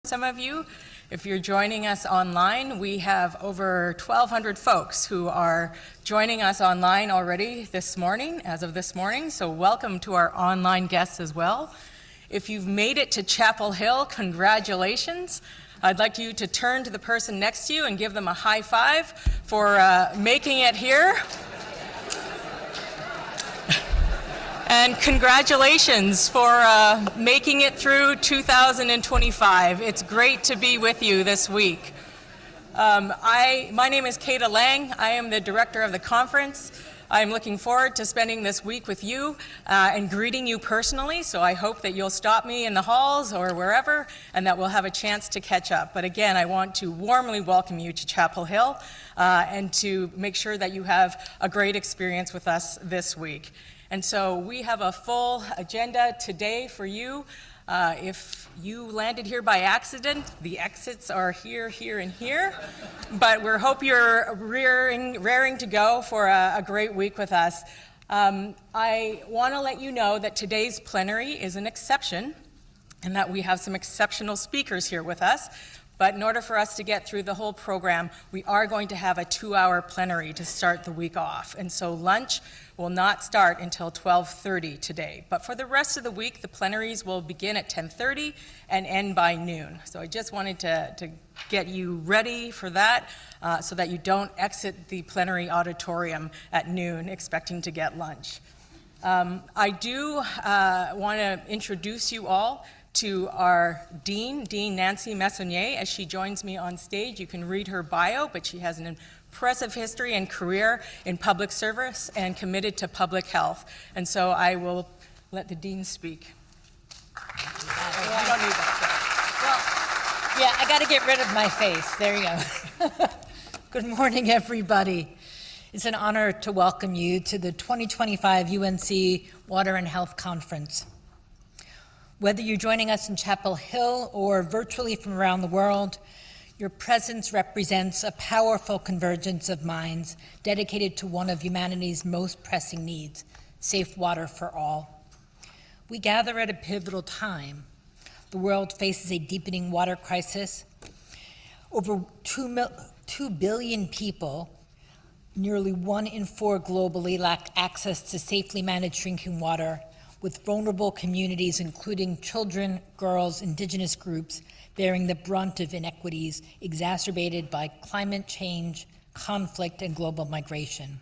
Some of you, if you're joining us online, we have over 1,200 folks who are joining us online already this morning, as of this morning, so welcome to our online guests as well. If you've made it to Chapel Hill, congratulations. I'd like you to turn to the person next to you and give them a high five for making it here. And congratulations for making it through 2025. It's great to be with you this week. My name is Kata Lang. I am the director of the conference. I'm looking forward to spending this week with you and greeting you personally, so I hope that you'll stop me in the halls or wherever and that we'll have a chance to catch up. But again, I want to warmly welcome you to Chapel Hill and to make sure that you have a great experience with us this week. And so we have a full agenda today for you. If you landed here by accident, the exits are here, here, and here. But we hope you're raring to go for a great week with us. I want to let you know that today's plenary is an exception and that we have some exceptional speakers here with us. But in order for us to get through the whole program, we are going to have a 2-hour plenary to start the week off. And so lunch will not start until 12:30 today. But for the rest of the week, the plenaries will begin at 10:30 and end by noon. So I just wanted to get you ready for that so that you don't exit the plenary auditorium at noon expecting to get lunch. I do want to introduce you all to our Dean Nancy Messonnier, as she joins me on stage. You can read her bio, but she has an impressive history and career in public service and committed to public health. And so I will let the Dean speak. You don't need that. Well, yeah, I got to get rid of my face. There you go. Good morning, everybody. It's an honor to welcome you to the 2025 UNC Water and Health Conference. Whether you're joining us in Chapel Hill or virtually from around the world, your presence represents a powerful convergence of minds dedicated to one of humanity's most pressing needs, safe water for all. We gather at a pivotal time. The world faces a deepening water crisis. Over 2 billion people, nearly 1 in 4 globally, lack access to safely managed drinking water, with vulnerable communities, including children, girls, indigenous groups, bearing the brunt of inequities exacerbated by climate change, conflict, and global migration.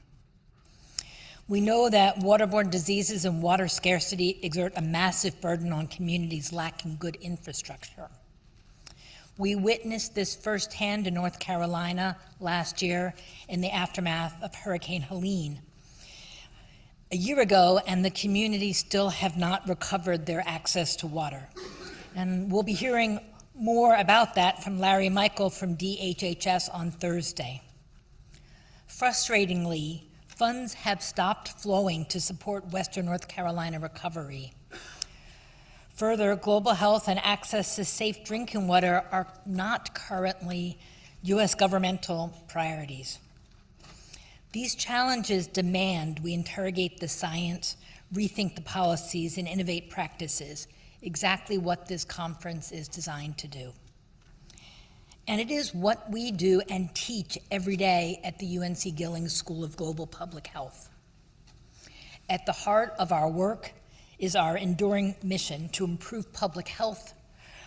We know that waterborne diseases and water scarcity exert a massive burden on communities lacking good infrastructure. We witnessed this firsthand in North Carolina last year in the aftermath of Hurricane Helene. A year ago, and the communities still have not recovered their access to water. And we'll be hearing more about that from Larry Michael from DHHS on Thursday. Frustratingly, funds have stopped flowing to support Western North Carolina recovery. Further, global health and access to safe drinking water are not currently U.S. governmental priorities. These challenges demand we interrogate the science, rethink the policies, and innovate practices, exactly what this conference is designed to do. And it is what we do and teach every day at the UNC Gillings School of Global Public Health. At the heart of our work is our enduring mission to improve public health,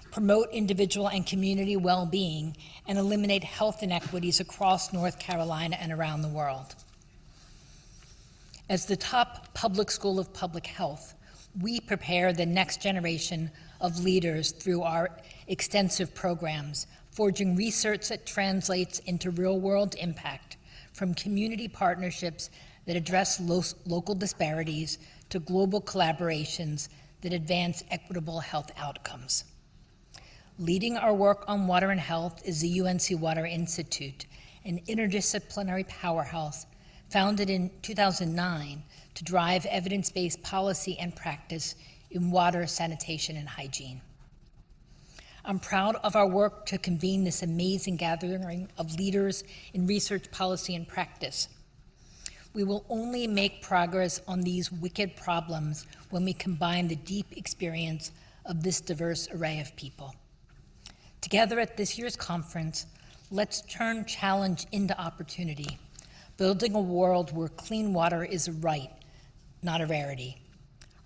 promote individual and community well-being, and eliminate health inequities across North Carolina and around the world. As the top public school of public health, we prepare the next generation of leaders through our extensive programs, forging research that translates into real-world impact, from community partnerships that address local disparities to global collaborations that advance equitable health outcomes. Leading our work on water and health is the UNC Water Institute, an interdisciplinary powerhouse founded in 2009 to drive evidence-based policy and practice in water, sanitation, and hygiene. I'm proud of our work to convene this amazing gathering of leaders in research, policy, and practice. We will only make progress on these wicked problems when we combine the deep experience of this diverse array of people. Together at this year's conference, let's turn challenge into opportunity, building a world where clean water is a right, not a rarity.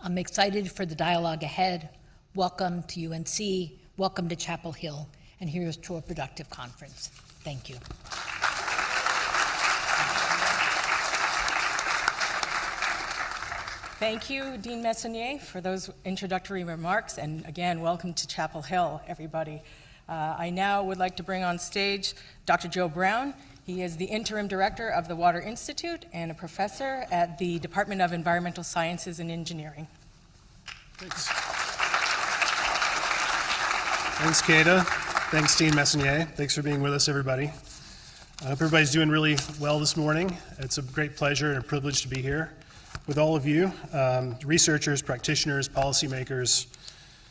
I'm excited for the dialogue ahead. Welcome to UNC, welcome to Chapel Hill, and here's to a productive conference. Thank you. Thank you, Dean Messonnier, for those introductory remarks, and again, welcome to Chapel Hill, everybody. I now would like to bring on stage Dr. Joe Brown. He is the Interim Director of the Water Institute and a professor at the Department of Environmental Sciences and Engineering. Thanks. Thanks, Kata. Thanks, Dean Messonnier. Thanks for being with us, everybody. I hope everybody's doing really well this morning. It's a great pleasure and a privilege to be here with all of you, researchers, practitioners, policymakers,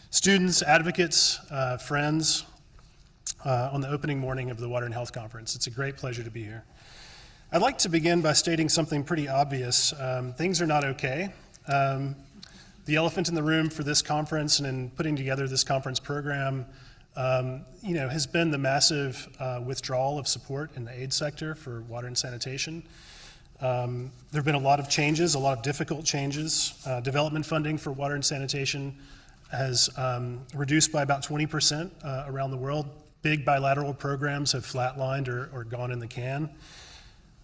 students, advocates, friends, on the opening morning of the Water and Health Conference. It's a great pleasure to be here. I'd like to begin by stating something pretty obvious. Things are not okay. The elephant in the room for this conference and in putting together this conference program has been the massive withdrawal of support in the aid sector for water and sanitation. There have been a lot of changes, a lot of difficult changes. Development funding for water and sanitation has reduced by about 20% around the world. Big bilateral programs have flatlined or gone in the can.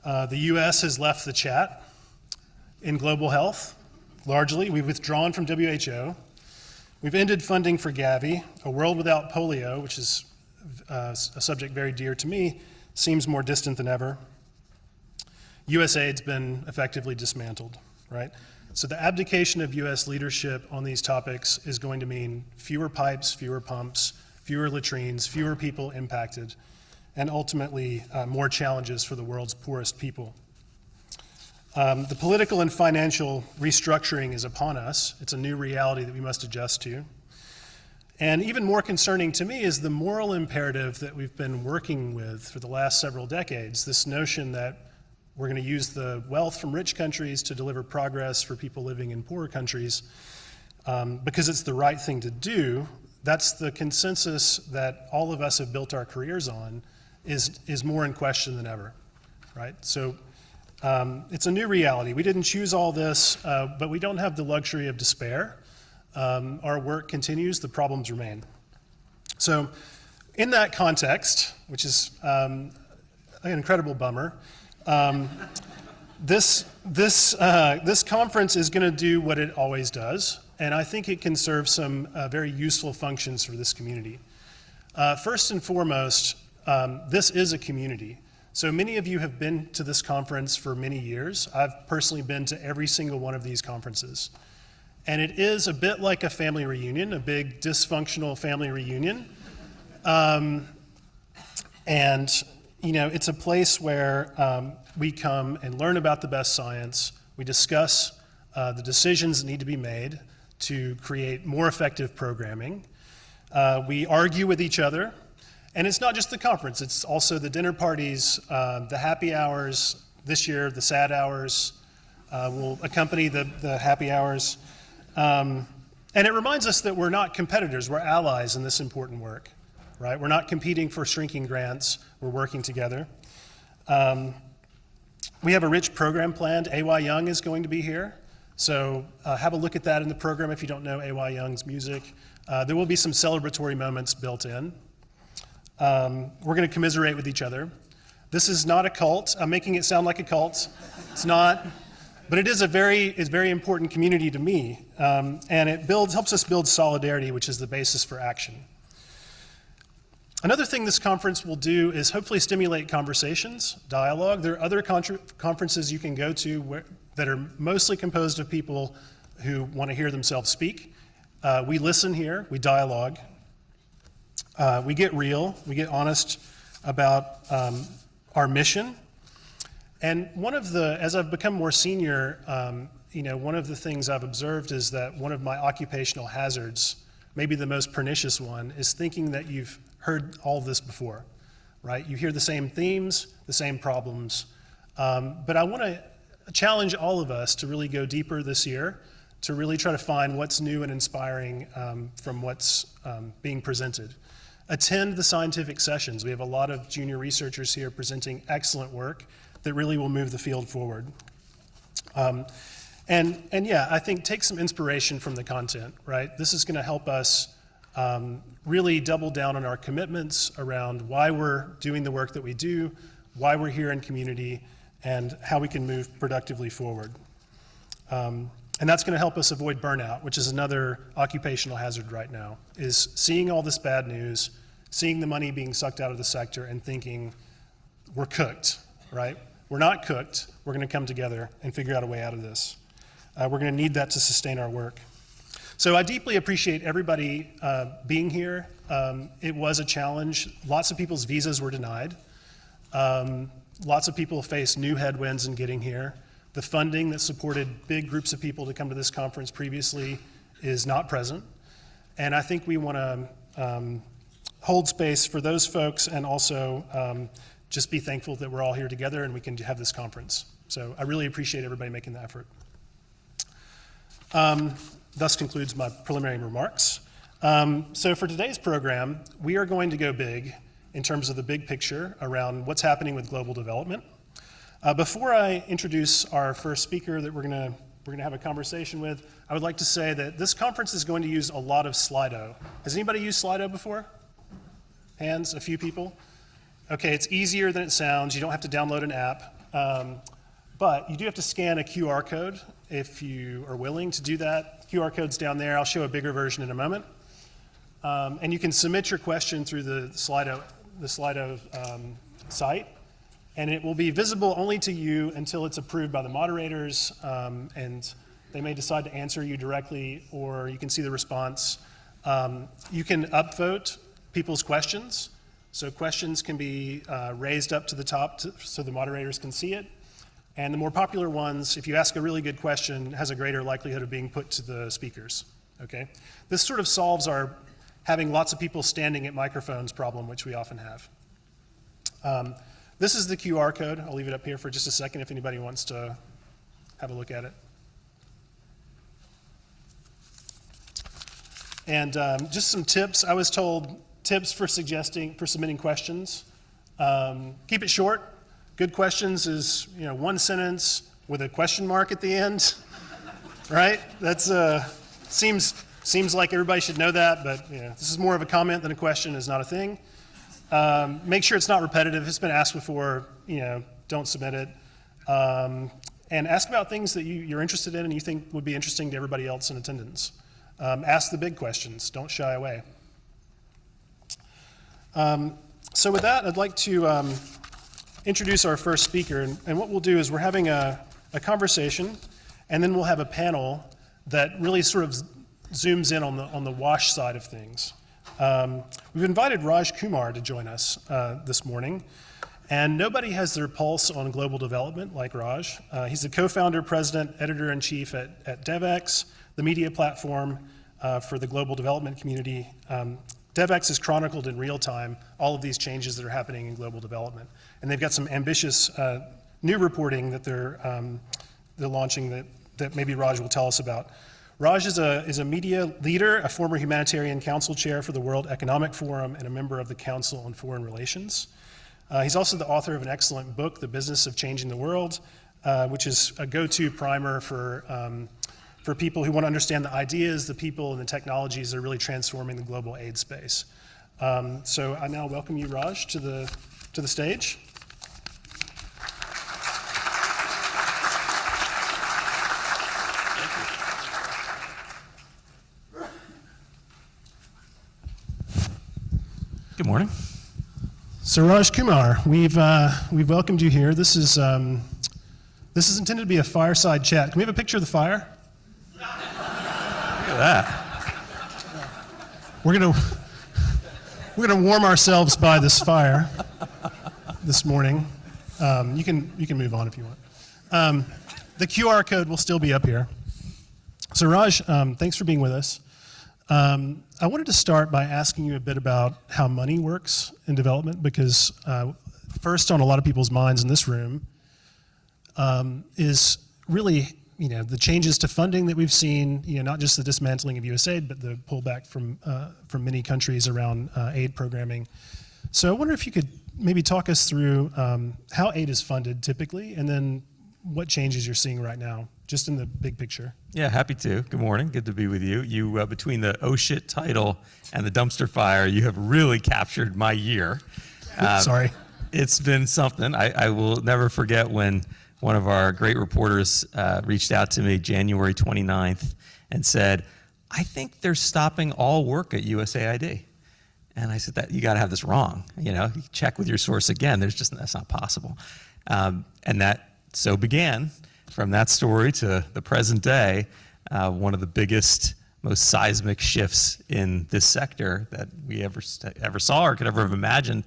The US has left the chat in global health, largely. We've withdrawn from WHO. We've ended funding for Gavi. A world without polio, which is a subject very dear to me, seems more distant than ever. USAID's been effectively dismantled, right? So the abdication of US leadership on these topics is going to mean fewer pipes, fewer pumps, fewer latrines, fewer people impacted, and ultimately more challenges for the world's poorest people. The political and financial restructuring is upon us. It's a new reality that we must adjust to. And even more concerning to me is the moral imperative that we've been working with for the last several decades, this notion that we're going to use the wealth from rich countries to deliver progress for people living in poorer countries because it's the right thing to do. That's the consensus that all of us have built our careers on is more in question than ever, right? So it's a new reality. We didn't choose all this, but we don't have the luxury of despair. Our work continues, the problems remain. So in that context, which is an incredible bummer, this conference is going to do what it always does, and I think it can serve some very useful functions for this community. First and foremost, this is a community. So many of you have been to this conference for many years. I've personally been to every single one of these conferences. And it is a bit like a family reunion, a big dysfunctional family reunion. It's a place where we come and learn about the best science. We discuss the decisions that need to be made to create more effective programming. We argue with each other. And it's not just the conference, it's also the dinner parties, the happy hours. This year, the sad hours will accompany the happy hours. And it reminds us that we're not competitors, we're allies in this important work, right? We're not competing for shrinking grants, we're working together. We have a rich program planned. A.Y. Young is going to be here. So have a look at that in the program if you don't know A.Y. Young's music. There will be some celebratory moments built in. We're going to commiserate with each other. This is not a cult. I'm making it sound like a cult. It's not, but it is a very important community to me, and it helps us build solidarity, which is the basis for action. Another thing this conference will do is hopefully stimulate conversations, dialogue. There are other conferences you can go to that are mostly composed of people who want to hear themselves speak. We listen here, we dialogue. We get real, we get honest about our mission. And as I've become more senior, one of the things I've observed is that one of my occupational hazards, maybe the most pernicious one, is thinking that you've heard all this before, right? You hear the same themes, the same problems. But I want to challenge all of us to really go deeper this year, to really try to find what's new and inspiring from what's being presented. attend the scientific sessions. We have a lot of junior researchers here presenting excellent work that really will move the field forward. And yeah, I think take some inspiration from the content, right? This is going to help us really double down on our commitments around why we're doing the work that we do, why we're here in community, and how we can move productively forward. And that's going to help us avoid burnout, which is another occupational hazard right now, is seeing all this bad news, seeing the money being sucked out of the sector and thinking, we're cooked, right? We're not cooked. We're going to come together and figure out a way out of this. We're going to need that to sustain our work. So I deeply appreciate everybody being here. It was a challenge. Lots of people's visas were denied. Lots of people faced new headwinds in getting here. The funding that supported big groups of people to come to this conference previously is not present. And I think we want to hold space for those folks and also just be thankful that we're all here together and we can have this conference. So I really appreciate everybody making the effort. Thus concludes my preliminary remarks. So for today's program, we are going to go big in terms of the big picture around what's happening with global development. Before I introduce our first speaker that we're gonna have a conversation with, I would like to say that this conference is going to use a lot of Slido. Has anybody used Slido before? Hands, a few people? Okay, it's easier than it sounds. You don't have to download an app, but you do have to scan a QR code if you are willing to do that. QR code's down there. I'll show a bigger version in a moment. And you can submit your question through the Slido site. And it will be visible only to you until it's approved by the moderators, and they may decide to answer you directly, or you can see the response. You can upvote people's questions. So questions can be raised up to the top so the moderators can see it. And the more popular ones, if you ask a really good question, has a greater likelihood of being put to the speakers, okay? This sort of solves our having lots of people standing at microphones problem, which we often have. This is the QR code. I'll leave it up here for just a second if anybody wants to have a look at it. And just some tips. I was told tips for submitting questions. Keep it short. Good questions is, one sentence with a question mark at the end, right? That's seems like everybody should know that, but this is more of a comment than a question. Is not a thing. Make sure it's not repetitive. If it's been asked before, don't submit it. And ask about things that you're interested in and you think would be interesting to everybody else in attendance. Ask the big questions. Don't shy away. So with that, I'd like to introduce our first speaker. And what we'll do is we're having a conversation, and then we'll have a panel that really sort of zooms in on the WASH side of things. We've invited Raj Kumar to join us this morning, and nobody has their pulse on global development like Raj. He's the co-founder, president, editor-in-chief at DevX, the media platform for the global development community. DevX has chronicled in real time all of these changes that are happening in global development, and they've got some ambitious new reporting that they're launching that maybe Raj will tell us about. Raj is a media leader, a former humanitarian council chair for the World Economic Forum, and a member of the Council on Foreign Relations. He's also the author of an excellent book, The Business of Changing the World, which is a go-to primer for people who want to understand the ideas, the people, and the technologies that are really transforming the global aid space. So I now welcome you, Raj, to the stage. Good morning. So Raj Kumar, we've welcomed you here. This is intended to be a fireside chat. Can we have a picture of the fire? Look at that. We're gonna warm ourselves by this fire this morning. You can move on if you want. The QR code will still be up here. So Raj, thanks for being with us. I wanted to start by asking you a bit about how money works in development, because first on a lot of people's minds in this room is really the changes to funding that we've seen, not just the dismantling of USAID, but the pullback from many countries around aid programming. So I wonder if you could maybe talk us through how aid is funded typically, and then what changes you're seeing right now, just in the big picture. Yeah, happy to. Good morning. Good to be with you. You between the "Oh shit" title and the dumpster fire, you have really captured my year. Sorry. It's been something. I will never forget when one of our great reporters reached out to me January 29th and said, "I think they're stopping all work at USAID." And I said, "That you got to have this wrong. You check with your source again. That's not possible." And that so began from that story to the present day, one of the biggest, most seismic shifts in this sector that we ever saw or could ever have imagined.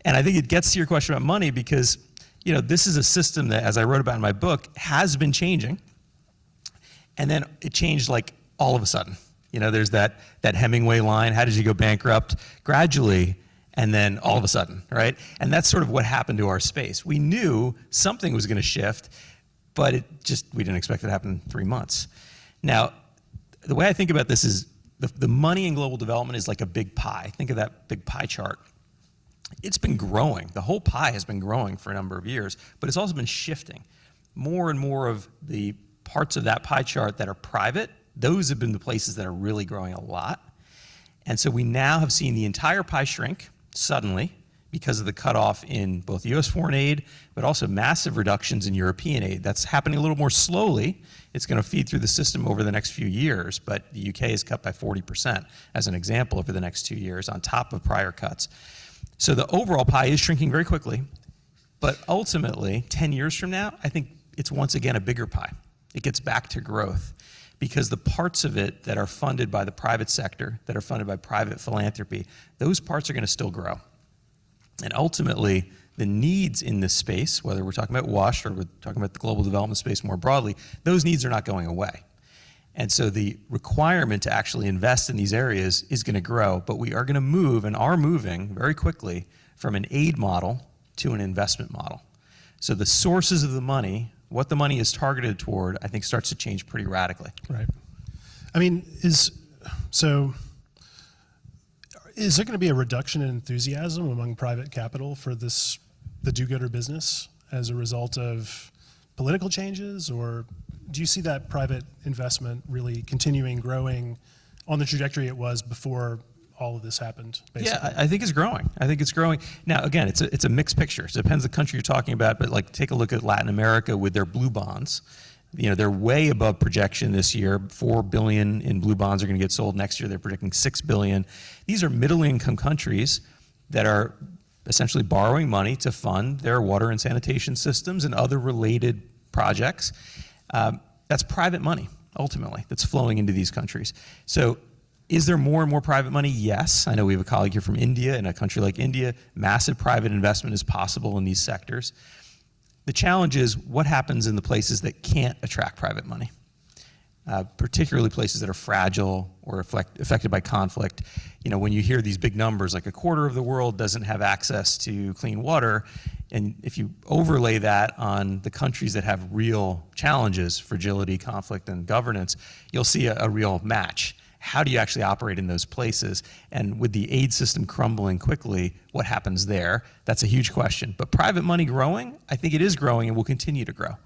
And I think it gets to your question about money because, this is a system that, as I wrote about in my book, has been changing. And then it changed like all of a sudden. There's that Hemingway line, how did you go bankrupt? Gradually, and then all of a sudden, right? And that's sort of what happened to our space. We knew something was going to shift, but we didn't expect it to happen in 3 months. Now, the way I think about this is the money in global development is like a big pie. Think of that big pie chart. It's been growing. The whole pie has been growing for a number of years, but it's also been shifting. More and more of the parts of that pie chart that are private, those have been the places that are really growing a lot. And so we now have seen the entire pie shrink suddenly because of the cutoff in both U.S. foreign aid, but also massive reductions in European aid. That's happening a little more slowly. It's going to feed through the system over the next few years, but the UK is cut by 40%, as an example, over the next 2 years on top of prior cuts. So the overall pie is shrinking very quickly, but ultimately, 10 years from now, I think it's once again a bigger pie. It gets back to growth because the parts of it that are funded by the private sector, that are funded by private philanthropy, those parts are going to still grow. And ultimately, the needs in this space, whether we're talking about WASH or we're talking about the global development space more broadly, those needs are not going away. And so the requirement to actually invest in these areas is going to grow, but we are going to move and are moving very quickly from an aid model to an investment model. So the sources of the money, what the money is targeted toward, I think starts to change pretty radically. Right. I mean, is there going to be a reduction in enthusiasm among private capital for the do-gooder business as a result of political changes, or do you see that private investment really continuing growing on the trajectory it was before all of this happened, basically? Yeah, I think it's growing. I think it's growing. Now, again, it's a mixed picture. It depends the country you're talking about, but take a look at Latin America with their blue bonds. They're way above projection this year. $4 billion in blue bonds are going to get sold next year. They're predicting $6 billion. These are middle-income countries that are essentially borrowing money to fund their water and sanitation systems and other related projects. That's private money, ultimately, that's flowing into these countries. So is there more and more private money? Yes. I know we have a colleague here from India. In a country like India, massive private investment is possible in these sectors. The challenge is what happens in the places that can't attract private money, particularly places that are fragile or affected by conflict. When you hear these big numbers, like a quarter of the world doesn't have access to clean water, and if you overlay that on the countries that have real challenges, fragility, conflict, and governance, you'll see a real match. How do you actually operate in those places? And with the aid system crumbling quickly, what happens there? That's a huge question. But private money growing, I think it is growing and will continue to grow.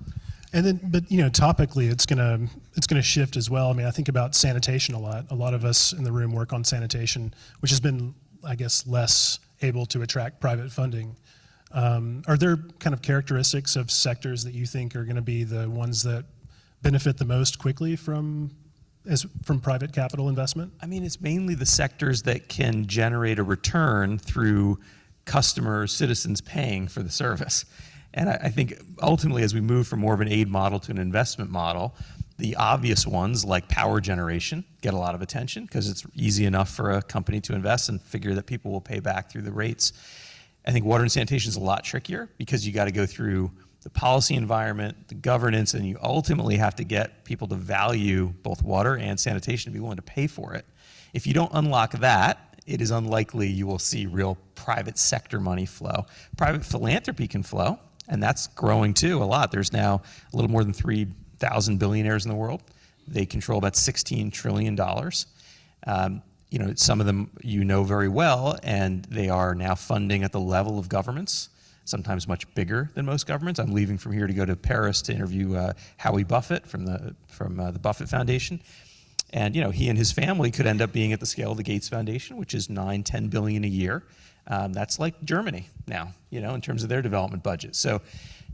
And then, but topically, it's gonna shift as well. I mean, I think about sanitation a lot. A lot of us in the room work on sanitation, which has been, I guess, less able to attract private funding. Are there kind of characteristics of sectors that you think are going to be the ones that benefit the most quickly from private capital investment? I mean, it's mainly the sectors that can generate a return through customers, citizens paying for the service. And I think ultimately, as we move from more of an aid model to an investment model, the obvious ones like power generation get a lot of attention because it's easy enough for a company to invest and figure that people will pay back through the rates. I think water and sanitation is a lot trickier because you got to go through the policy environment, the governance, and you ultimately have to get people to value both water and sanitation to be willing to pay for it. If you don't unlock that, it is unlikely you will see real private sector money flow. Private philanthropy can flow, and that's growing too a lot. There's now a little more than $3 1,000 billionaires in the world. They control about $16 trillion. You know, some of them you know very well, and they are now funding at the level of governments, sometimes much bigger than most governments. I'm leaving from here to go to Paris to interview Howie Buffett from the Buffett Foundation. And you know, he and his family could end up being at the scale of the Gates Foundation, which is $9–10 billion a year. That's like Germany now, you know, in terms of their development budget. So,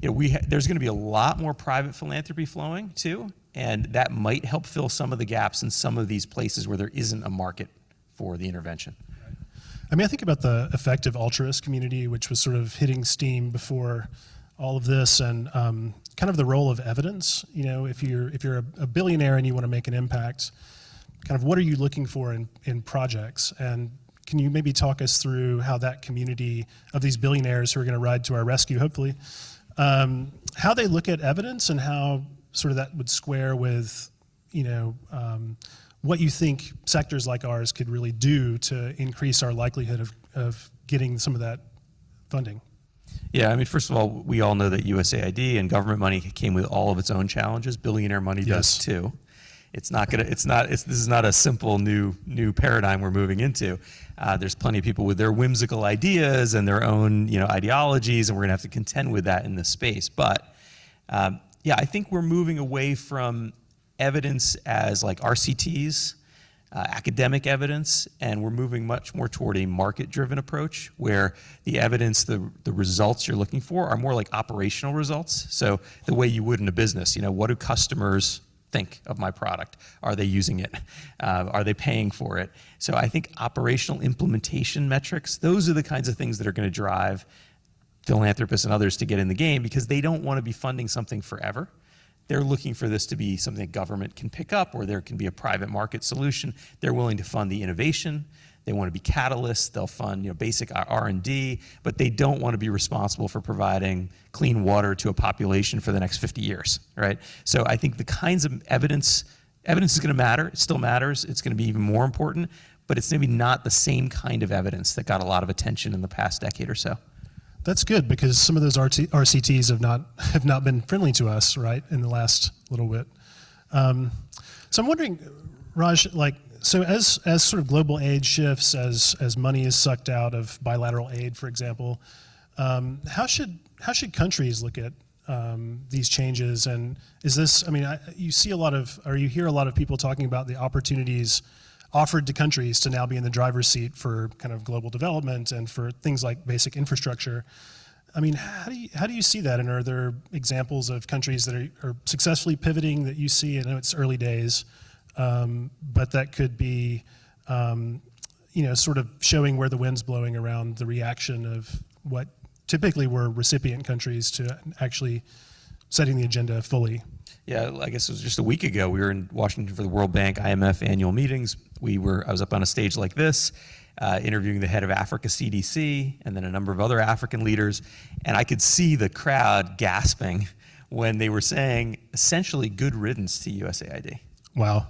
you know, there's going to be a lot more private philanthropy flowing too, and that might help fill some of the gaps in some of these places where there isn't a market for the intervention. I mean, I think about the effective altruist community, which was sort of hitting steam before all of this, and kind of the role of evidence. You know, if you're a billionaire and you want to make an impact, kind of what are you looking for in projects? And can you maybe talk us through how that community of these billionaires who are going to ride to our rescue, hopefully, how they look at evidence and how sort of that would square with, you know, what you think sectors like ours could really do to increase our likelihood of getting some of that funding? Yeah, I mean, first of all, we all know that USAID and government money came with all of its own challenges. Billionaire money does too. This is not a simple new paradigm we're moving into. There's plenty of people with their whimsical ideas and their own, you know, ideologies, and we're gonna have to contend with that in this space. But yeah, I think we're moving away from evidence as like RCTs, academic evidence, and we're moving much more toward a market-driven approach where the evidence, the results you're looking for are more like operational results. So the way you would in a business, you know, what do customers think of my product? Are they using it? Are they paying for it? So I think operational implementation metrics, those are the kinds of things that are going to drive philanthropists and others to get in the game, because they don't want to be funding something forever. They're looking for this to be something that government can pick up, or there can be a private market solution. They're willing to fund the innovation. They want to be catalysts. They'll fund, you know, basic R&D, but they don't want to be responsible for providing clean water to a population for the next 50 years, right? So I think the kinds of evidence is going to matter. It still matters. It's going to be even more important, but it's maybe not the same kind of evidence that got a lot of attention in the past decade or so. That's good, because some of those RCTs have not been friendly to us, right, in the last little bit. So I'm wondering, Raj, like, so as sort of global aid shifts, as money is sucked out of bilateral aid, for example, how should countries look at these changes? And is this, I mean, you hear a lot of people talking about the opportunities offered to countries to now be in the driver's seat for kind of global development and for things like basic infrastructure. I mean, how do you see that? And are there examples of countries that are successfully pivoting that you see? I know it's early days, but that could be, you know, sort of showing where the wind's blowing around the reaction of what typically were recipient countries to actually setting the agenda fully. Yeah, I guess it was just a week ago. We were in Washington for the World Bank IMF annual meetings. I was up on a stage like this, interviewing the head of Africa CDC and then a number of other African leaders, and I could see the crowd gasping when they were saying essentially good riddance to USAID. Wow.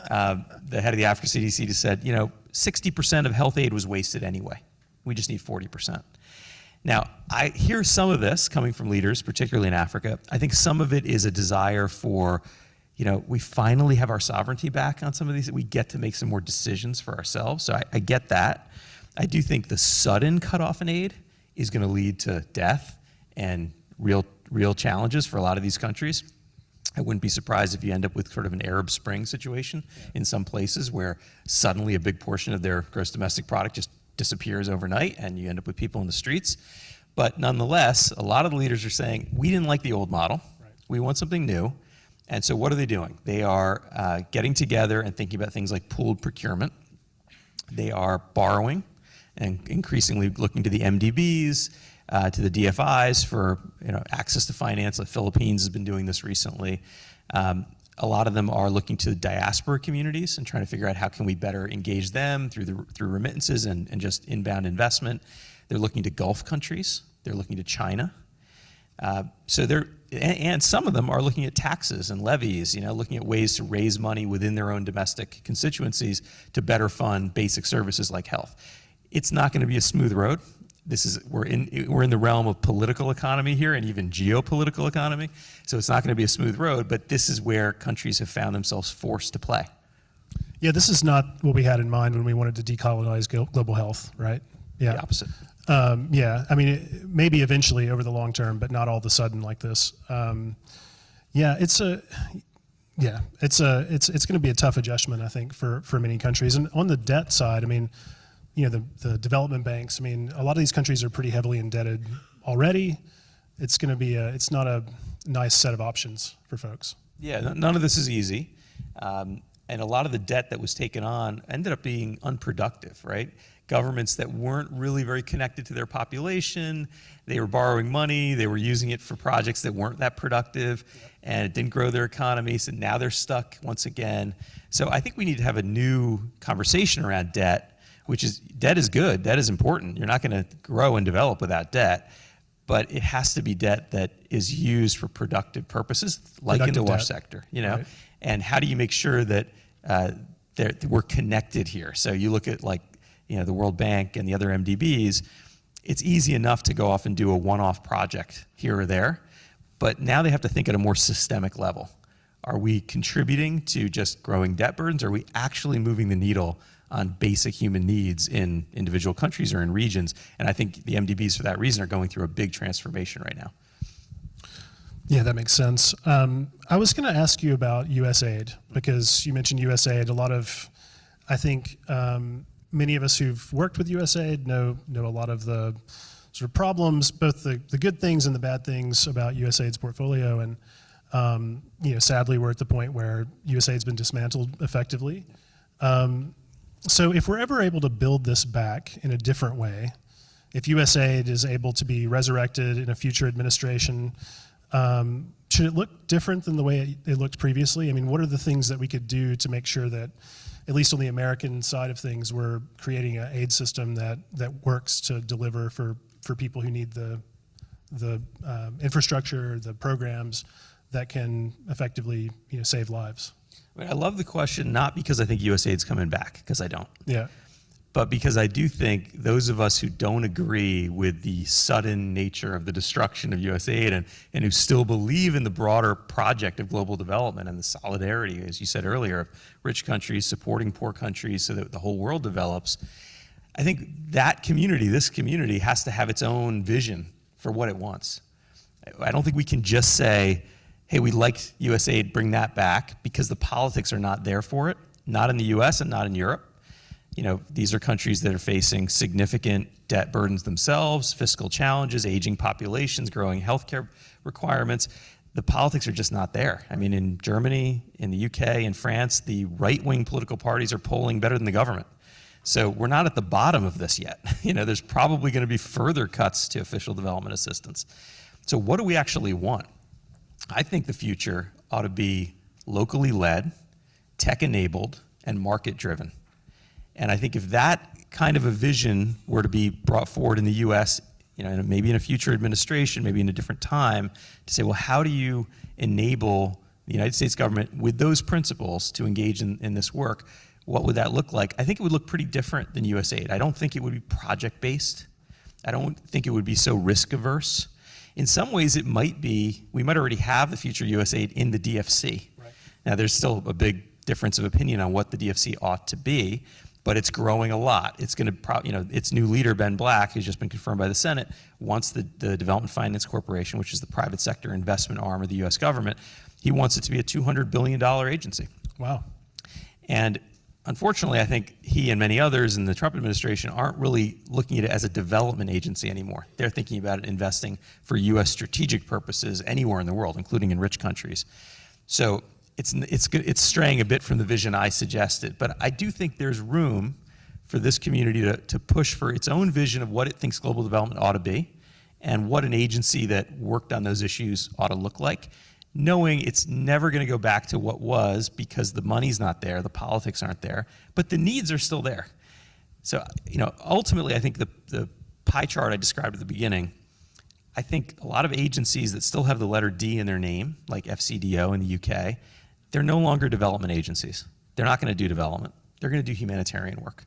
The head of the Africa CDC just said, you know, 60% of health aid was wasted anyway. We just need 40%. Now, I hear some of this coming from leaders, particularly in Africa. I think some of it is a desire for, you know, we finally have our sovereignty back on some of these. We get to make some more decisions for ourselves. So I get that. I do think the sudden cutoff in aid is going to lead to death and real challenges for a lot of these countries. I wouldn't be surprised if you end up with sort of an Arab Spring situation in some places where suddenly a big portion of their gross domestic product just disappears overnight and you end up with people in the streets. But nonetheless, a lot of the leaders are saying, we didn't like the old model. Right. We want something new. And so what are they doing? They are getting together and thinking about things like pooled procurement. They are borrowing and increasingly looking to the MDBs, to the DFIs for, you know, access to finance. The Philippines has been doing this recently. A lot of them are looking to the diaspora communities and trying to figure out how can we better engage them through remittances and just inbound investment. They're looking to Gulf countries. They're looking to China. And some of them are looking at taxes and levies, you know, looking at ways to raise money within their own domestic constituencies to better fund basic services like health. It's not going to be a smooth road. we're in the realm of political economy here and even geopolitical economy. So it's not going to be a smooth road, but this is where countries have found themselves forced to play. Yeah, this is not what we had in mind when we wanted to decolonize global health, right? Yeah. The opposite. Yeah, I mean, maybe eventually over the long term, but not all of a sudden like this. It's going to be a tough adjustment, I think, for many countries. And on the debt side, I mean, the development banks, I mean, a lot of these countries are pretty heavily indebted already. It's going to be it's not a nice set of options for folks. Yeah, none of this is easy. And a lot of the debt that was taken on ended up being unproductive, right? Governments that weren't really very connected to their population, they were borrowing money, they were using it for projects that weren't that productive, and it didn't grow their economies, and now they're stuck once again. So I think we need to have a new conversation around debt, which is, debt is good, debt is important. You're not gonna grow and develop without debt, but it has to be debt that is used for productive purposes, like in the water sector, Right. And how do you make sure that we're connected here? So you look at the World Bank and the other MDBs, it's easy enough to go off and do a one-off project here or there, but now they have to think at a more systemic level. Are we contributing to just growing debt burdens? Are we actually moving the needle on basic human needs in individual countries or in regions? And I think the MDBs, for that reason, are going through a big transformation right now. Yeah, that makes sense. I was going to ask you about USAID, because you mentioned USAID. A lot of, I think, many of us who've worked with USAID know a lot of the sort of problems, both the good things and the bad things about USAID's portfolio. And sadly, we're at the point where USAID's been dismantled effectively. So if we're ever able to build this back in a different way, if USAID is able to be resurrected in a future administration, should it look different than the way it looked previously? I mean, what are the things that we could do to make sure that, at least on the American side of things, we're creating an aid system that works to deliver for people who need the infrastructure, the programs that can effectively save lives? I love the question, not because I think USAID's coming back, because I don't. Yeah. But because I do think those of us who don't agree with the sudden nature of the destruction of USAID and who still believe in the broader project of global development and the solidarity, as you said earlier, of rich countries supporting poor countries so that the whole world develops, I think that community, this community, has to have its own vision for what it wants. I don't think we can just say, hey, we liked USAID, bring that back, because the politics are not there for it, not in the US and not in Europe. These are countries that are facing significant debt burdens themselves, fiscal challenges, aging populations, growing healthcare requirements. The politics are just not there. I mean, in Germany, in the UK, in France, the right-wing political parties are polling better than the government. So we're not at the bottom of this yet. There's probably going to be further cuts to official development assistance. So what do we actually want? I think the future ought to be locally led, tech-enabled, and market-driven. And I think if that kind of a vision were to be brought forward in the US, maybe in a future administration, maybe in a different time, to say, well, how do you enable the United States government with those principles to engage in this work? What would that look like? I think it would look pretty different than USAID. I don't think it would be project-based. I don't think it would be so risk-averse. In some ways, it might be, we might already have the future USAID in the DFC. Right. Now, there's still a big difference of opinion on what the DFC ought to be, but it's growing a lot. It's going to, its new leader, Ben Black, who's just been confirmed by the Senate, wants the Development Finance Corporation, which is the private sector investment arm of the US government, he wants it to be a $200 billion agency. Wow. And unfortunately, I think he and many others in the Trump administration aren't really looking at it as a development agency anymore. They're thinking about it investing for US strategic purposes anywhere in the world, including in rich countries. So it's straying a bit from the vision I suggested, but I do think there's room for this community to push for its own vision of what it thinks global development ought to be and what an agency that worked on those issues ought to look like, knowing it's never going to go back to what was because the money's not there, the politics aren't there, but the needs are still there. So, ultimately, I think the pie chart I described at the beginning, I think a lot of agencies that still have the letter D in their name, like FCDO in the UK, they're no longer development agencies. They're not going to do development. They're going to do humanitarian work.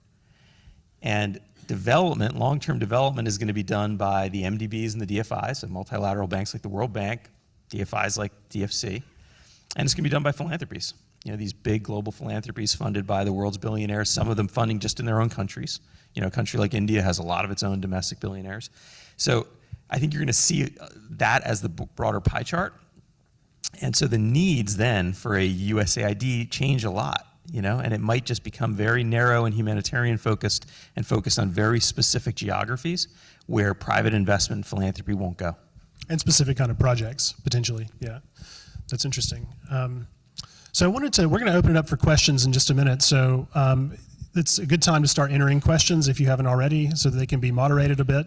And Development, long-term development, is going to be done by the MDBs and the DFIs, so multilateral banks like the World Bank, DFIs like DFC, and it's going to be done by philanthropies. You know, these big global philanthropies funded by the world's billionaires, some of them funding just in their own countries. You know, a country like India has a lot of its own domestic billionaires. So I think you're going to see that as the broader pie chart. And so the needs then for a USAID change a lot. You know, and it might just become very narrow and humanitarian focused and focused on very specific geographies where private investment and philanthropy won't go. And specific kind of projects, potentially, yeah. That's interesting. So we're going to open it up for questions in just a minute. So it's a good time to start entering questions if you haven't already, so that they can be moderated a bit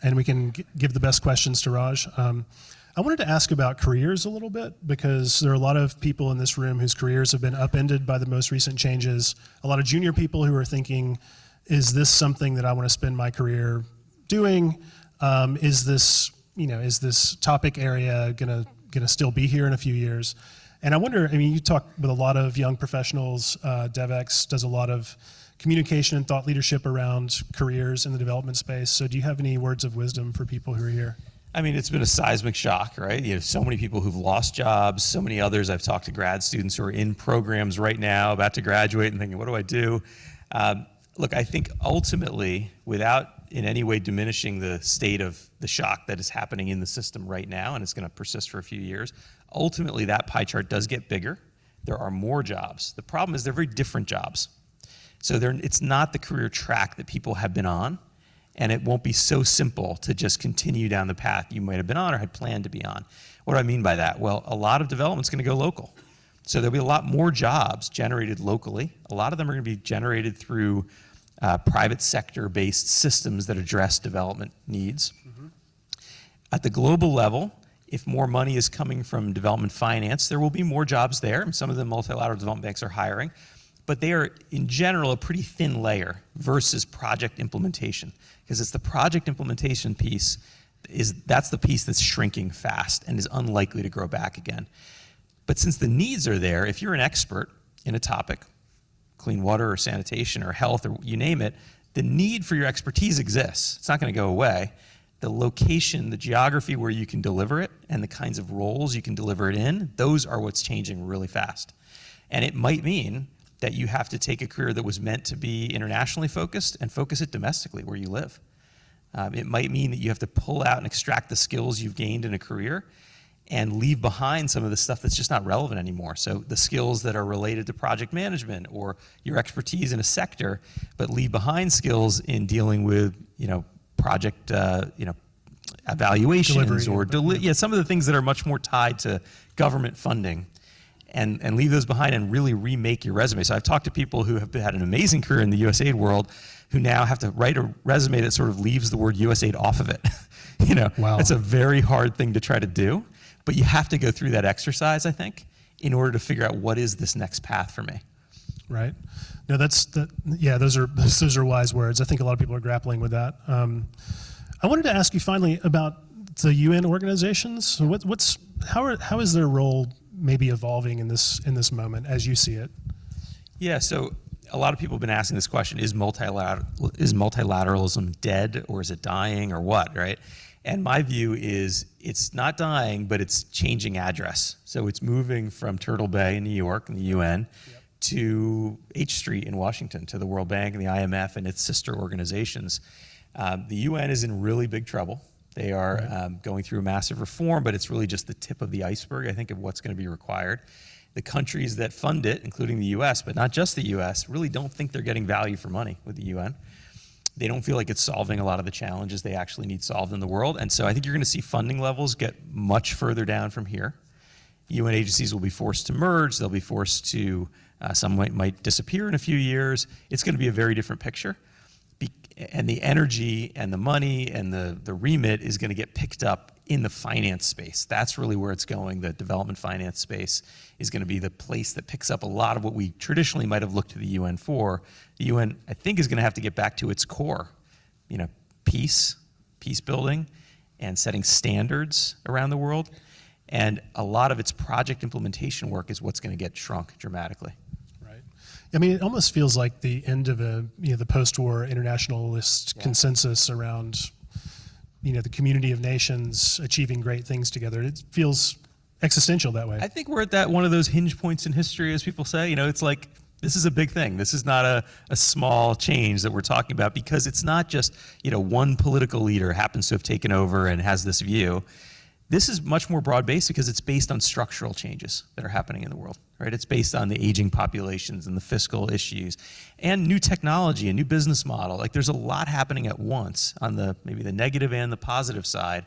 and we can give the best questions to Raj. I wanted to ask about careers a little bit, because there are a lot of people in this room whose careers have been upended by the most recent changes. A lot of junior people who are thinking, is this something that I want to spend my career doing? Is this topic area gonna still be here in a few years? And I wonder, I mean, you talk with a lot of young professionals. DevX does a lot of communication and thought leadership around careers in the development space. So do you have any words of wisdom for people who are here? I mean, it's been a seismic shock, right? You have so many people who've lost jobs, so many others. I've talked to grad students who are in programs right now, about to graduate and thinking, what do I do? Look, I think ultimately, without in any way diminishing the state of the shock that is happening in the system right now, and it's going to persist for a few years, ultimately that pie chart does get bigger. There are more jobs. The problem is they're very different jobs. So it's not the career track that people have been on. And it won't be so simple to just continue down the path you might have been on or had planned to be on. What do I mean by that? Well, a lot of development's going to go local. So there'll be a lot more jobs generated locally. A lot of them are going to be generated through private sector-based systems that address development needs. Mm-hmm. At the global level, if more money is coming from development finance, there will be more jobs there. And some of the multilateral development banks are hiring. But they are, in general, a pretty thin layer versus project implementation. Because it's the project implementation piece, that's the piece that's shrinking fast and is unlikely to grow back again. But since the needs are there, if you're an expert in a topic, clean water or sanitation or health or you name it, the need for your expertise exists. It's not going to go away. The location, the geography where you can deliver it, and the kinds of roles you can deliver it in, those are what's changing really fast. And it might mean that you have to take a career that was meant to be internationally focused and focus it domestically where you live. It might mean that you have to pull out and extract the skills you've gained in a career and leave behind some of the stuff that's just not relevant anymore. So the skills that are related to project management or your expertise in a sector, but leave behind skills in dealing with, project, evaluations Delivery, or some of the things that are much more tied to government funding. And leave those behind and really remake your resume. So I've talked to people who have had an amazing career in the USAID world who now have to write a resume that sort of leaves the word USAID off of it. Wow. It's a very hard thing to try to do, but you have to go through that exercise, I think, in order to figure out what is this next path for me. Right. No, those are wise words. I think a lot of people are grappling with that. I wanted to ask you finally about the UN organizations. So how is their role maybe evolving in this moment as you see it? Yeah, so a lot of people have been asking this question, is multilateralism dead or is it dying or what, right? And my view is it's not dying, but it's changing address. So it's moving from Turtle Bay in New York and the UN to H Street in Washington, to the World Bank and the IMF and its sister organizations. The UN is in really big trouble. They are going through a massive reform, but it's really just the tip of the iceberg, I think, of what's going to be required. The countries that fund it, including the US, but not just the US, really don't think they're getting value for money with the UN. They don't feel like it's solving a lot of the challenges they actually need solved in the world. And so I think you're going to see funding levels get much further down from here. UN agencies will be forced to merge. They'll be forced to, some might disappear in a few years. It's going to be a very different picture. And the energy and the money and the remit is going to get picked up in the finance space. That's really where it's going. The development finance space is going to be the place that picks up a lot of what we traditionally might have looked to the UN for. The UN, I think, is going to have to get back to its core, peace building, and setting standards around the world. And a lot of its project implementation work is what's going to get shrunk dramatically. Right. I mean, it almost feels like the end of the post-war internationalist consensus around, the community of nations achieving great things together. It feels existential that way. I think we're at that one of those hinge points in history, as people say. It's like, this is a big thing. This is not a small change that we're talking about, because it's not just, one political leader happens to have taken over and has this view. This is much more broad-based because it's based on structural changes that are happening in the world, right? It's based on the aging populations and the fiscal issues and new technology, a new business model. Like, there's a lot happening at once on maybe the negative and the positive side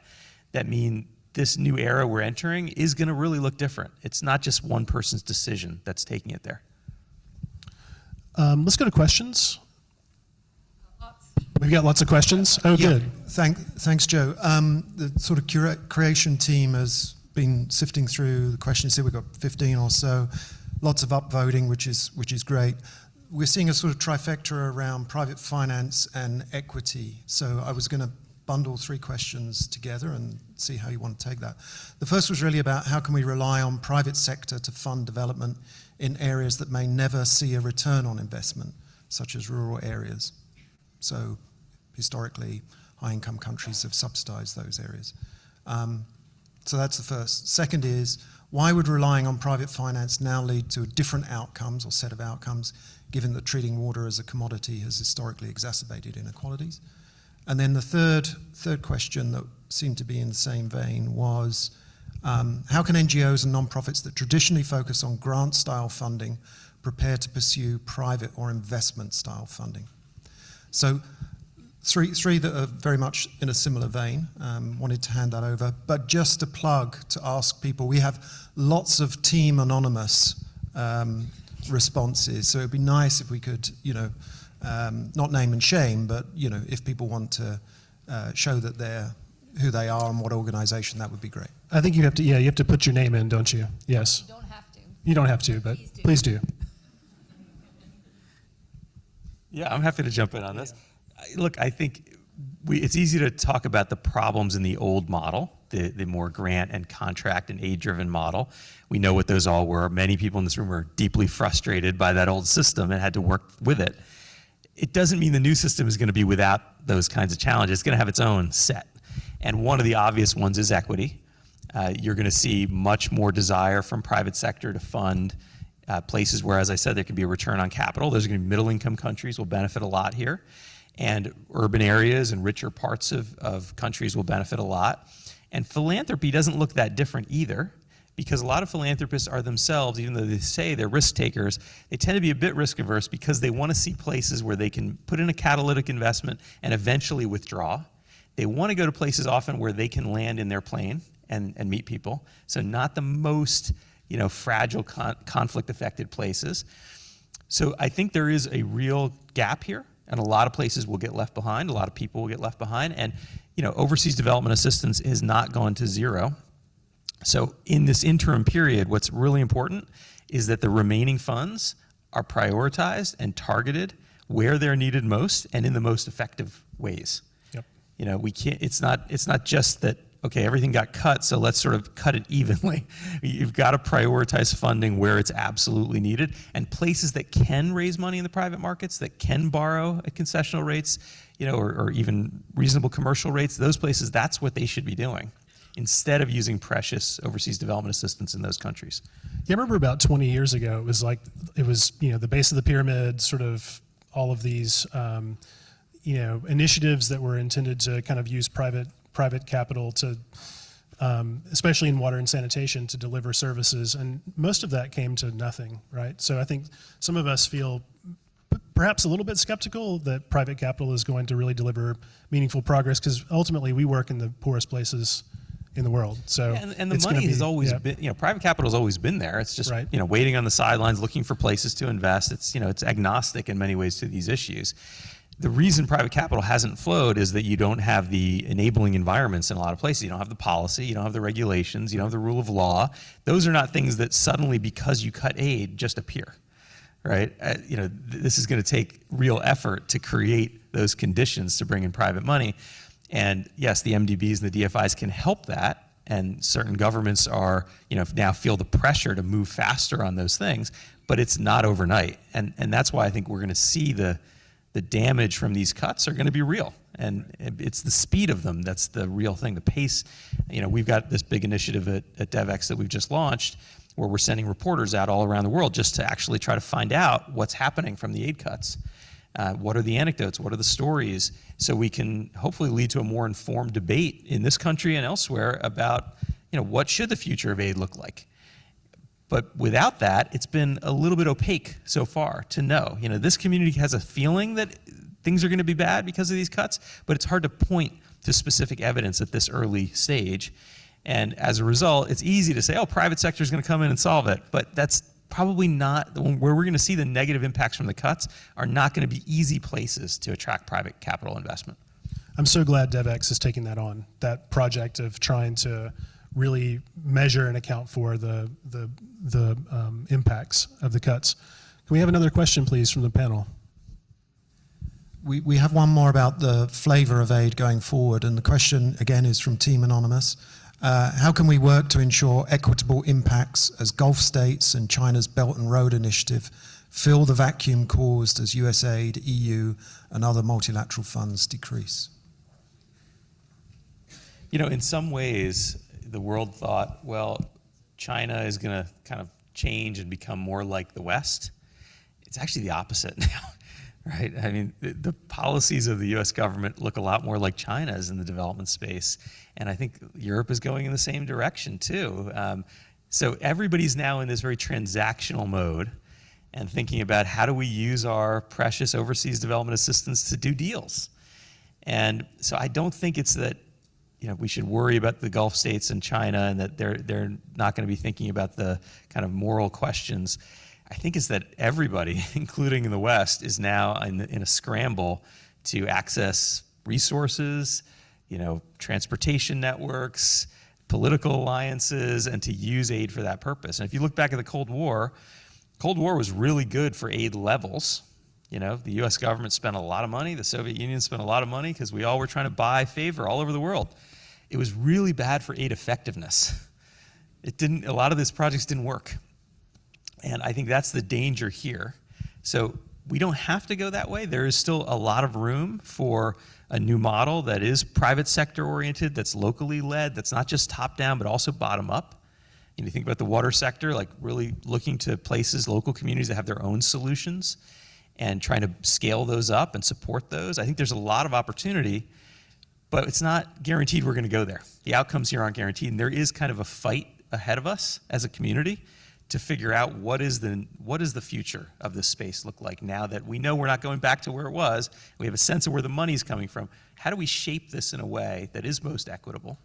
that mean this new era we're entering is going to really look different. It's not just one person's decision that's taking it there. Let's go to questions. We've got lots of questions. Oh, Yeah, good. thanks, Joe. The sort of creation team has been sifting through the questions here. We've got 15 or so, lots of upvoting, which is great. We're seeing a sort of trifecta around private finance and equity. So I was going to bundle 3 questions together and see how you want to take that. The first was really about how can we rely on private sector to fund development in areas that may never see a return on investment, such as rural areas. So historically, high-income countries have subsidized those areas. So that's the first. Second is, why would relying on private finance now lead to different outcomes or set of outcomes, given that treating water as a commodity has historically exacerbated inequalities? And then the third question that seemed to be in the same vein was, how can NGOs and nonprofits that traditionally focus on grant-style funding prepare to pursue private or investment-style funding? So three that are very much in a similar vein. Wanted to hand that over. But just a plug to ask people, we have lots of Team Anonymous responses. So it'd be nice if we could, not name and shame, but, if people want to show that they're who they are and what organization, that would be great. I think you have to put your name in, don't you? Yes. You don't have to. You don't have to, but please do. Yeah, I'm happy to jump in on this. Look, I think it's easy to talk about the problems in the old model, the more grant and contract and aid-driven model. We know what those all were. Many people in this room were deeply frustrated by that old system and had to work with it. It doesn't mean the new system is going to be without those kinds of challenges. It's going to have its own set. And one of the obvious ones is equity. You're going to see much more desire from private sector to fund places where, as I said, there can be a return on capital. Those are going to be middle-income countries will benefit a lot here. And urban areas and richer parts of countries will benefit a lot. And philanthropy doesn't look that different either, because a lot of philanthropists are themselves, even though they say they're risk takers, they tend to be a bit risk averse because they want to see places where they can put in a catalytic investment and eventually withdraw. They want to go to places often where they can land in their plane and meet people. So not the most fragile conflict-affected places. So I think there is a real gap here, and a lot of places will get left behind. A lot of people will get left behind. And overseas development assistance has not gone to zero. So in this interim period, what's really important is that the remaining funds are prioritized and targeted where they're needed most and in the most effective ways. Yep. We can't. It's not just that. Okay, everything got cut, so let's sort of cut it evenly. You've got to prioritize funding where it's absolutely needed, and places that can raise money in the private markets, that can borrow at concessional rates, or even reasonable commercial rates. Those places, that's what they should be doing, instead of using precious overseas development assistance in those countries. Yeah, I remember about 20 years ago, it was the base of the pyramid, sort of all of these, initiatives that were intended to kind of use private capital to, especially in water and sanitation, to deliver services, and most of that came to nothing, right? So I think some of us feel perhaps a little bit skeptical that private capital is going to really deliver meaningful progress, because ultimately we work in the poorest places in the world. So yeah, and the money has always been, private capital has always been there. It's just, right. Waiting on the sidelines, looking for places to invest. It's, it's agnostic in many ways to these issues. The reason private capital hasn't flowed is that you don't have the enabling environments in a lot of places. You don't have the policy, you don't have the regulations, you don't have the rule of law. Those are not things that suddenly, because you cut aid, just appear, right? This is going to take real effort to create those conditions to bring in private money. And yes, the MDBs and the DFIs can help that, and certain governments are, now feel the pressure to move faster on those things, but it's not overnight. And that's why I think we're going to see the damage from these cuts are going to be real. And it's the speed of them that's the real thing, the pace. We've got this big initiative at DevEx that we've just launched where we're sending reporters out all around the world just to actually try to find out what's happening from the aid cuts. What are the anecdotes? What are the stories? So we can hopefully lead to a more informed debate in this country and elsewhere about, what should the future of aid look like? But without that, it's been a little bit opaque so far to know. This community has a feeling that things are going to be bad because of these cuts, but it's hard to point to specific evidence at this early stage. And as a result, it's easy to say, oh, private sector is going to come in and solve it. But that's probably not where we're going to see the negative impacts from the cuts are not going to be easy places to attract private capital investment. I'm so glad DevEx is taking that on, that project of trying to really measure and account for the impacts of the cuts. Can we have another question, please, from the panel? We have one more about the flavor of aid going forward, and the question, again, is from Team Anonymous. How can we work to ensure equitable impacts as Gulf states and China's Belt and Road Initiative fill the vacuum caused as USAID, EU, and other multilateral funds decrease? In some ways, the world thought, well, China is going to kind of change and become more like the West. It's actually the opposite now, right? I mean, the policies of the US government look a lot more like China's in the development space. And I think Europe is going in the same direction too. So everybody's now in this very transactional mode and thinking about how do we use our precious overseas development assistance to do deals. And so I don't think it's that we should worry about the Gulf states and China and that they're not going to be thinking about the kind of moral questions. I think it's that everybody, including in the West, is now in a scramble to access resources, transportation networks, political alliances, and to use aid for that purpose. And if you look back at the Cold War was really good for aid levels. The US government spent a lot of money, the Soviet Union spent a lot of money because we all were trying to buy favor all over the world. It was really bad for aid effectiveness. A lot of these projects didn't work. And I think that's the danger here. So we don't have to go that way. There is still a lot of room for a new model that is private sector oriented, that's locally led, that's not just top down, but also bottom up. You think about the water sector, like really looking to places, local communities that have their own solutions and trying to scale those up and support those. I think there's a lot of opportunity, but it's not guaranteed we're going to go there. The outcomes here aren't guaranteed, and there is kind of a fight ahead of us as a community to figure out what is the future of this space look like now that we know we're not going back to where it was. We have a sense of where the money's coming from. How do we shape this in a way that is most equitable,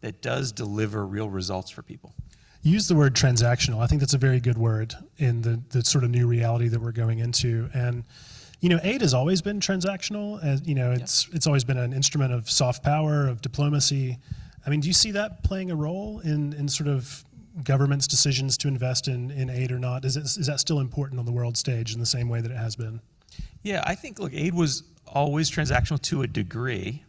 that does deliver real results for people? You use the word transactional. I think that's a very good word in the sort of new reality that we're going into. And aid has always been transactional. As it's always been an instrument of soft power, of diplomacy. I mean, do you see that playing a role in sort of government's decisions to invest in aid or not? Is that still important on the world stage in the same way that it has been? Yeah, I think, look, aid was always transactional to a degree,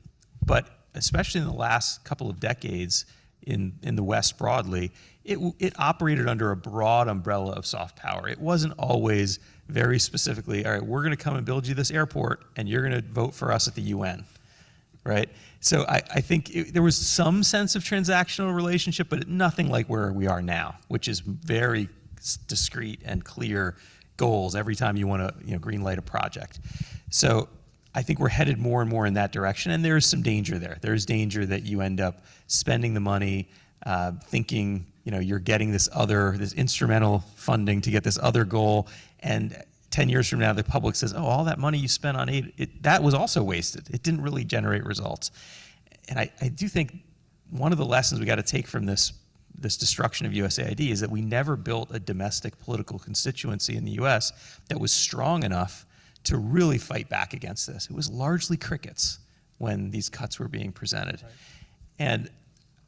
but especially in the last couple of decades in the West broadly, it operated under a broad umbrella of soft power. It wasn't always very specifically, all right, we're going to come and build you this airport, and you're going to vote for us at the UN, right? So I think there was some sense of transactional relationship, but nothing like where we are now, which is very discrete and clear goals every time you want to green light a project. So I think we're headed more and more in that direction, and there is some danger there. There is danger that you end up spending the money, thinking you're getting this instrumental funding to get this other goal, and 10 years from now the public says, oh, all that money you spent on aid, that was also wasted. It didn't really generate results. And I do think one of the lessons we got to take from this destruction of USAID is that we never built a domestic political constituency in the US that was strong enough to really fight back against this. It was largely crickets when these cuts were being presented. Right. And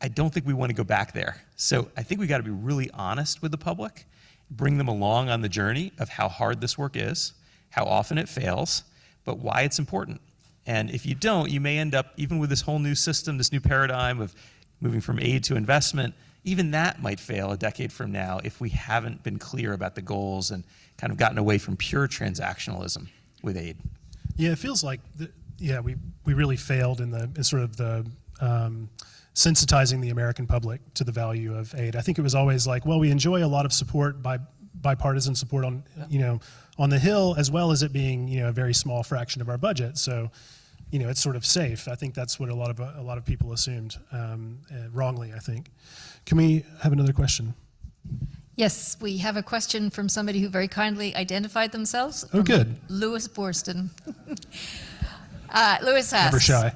I don't think we want to go back there. So I think we got to be really honest with the public, bring them along on the journey of how hard this work is, how often it fails, but why it's important. And if you don't, you may end up, even with this whole new system, this new paradigm of moving from aid to investment, even that might fail a decade from now if we haven't been clear about the goals and kind of gotten away from pure transactionalism with aid. Yeah, it feels like, we really failed in sort of the sensitizing the American public to the value of aid. I think it was always like, well, we enjoy a lot of support, bipartisan support on, on the Hill, as well as it being, a very small fraction of our budget. So, it's sort of safe. I think that's what a lot of people assumed, wrongly, I think. Can we have another question? Yes, we have a question from somebody who very kindly identified themselves. Oh, good. Lewis Borston. Lewis asks. Never shy.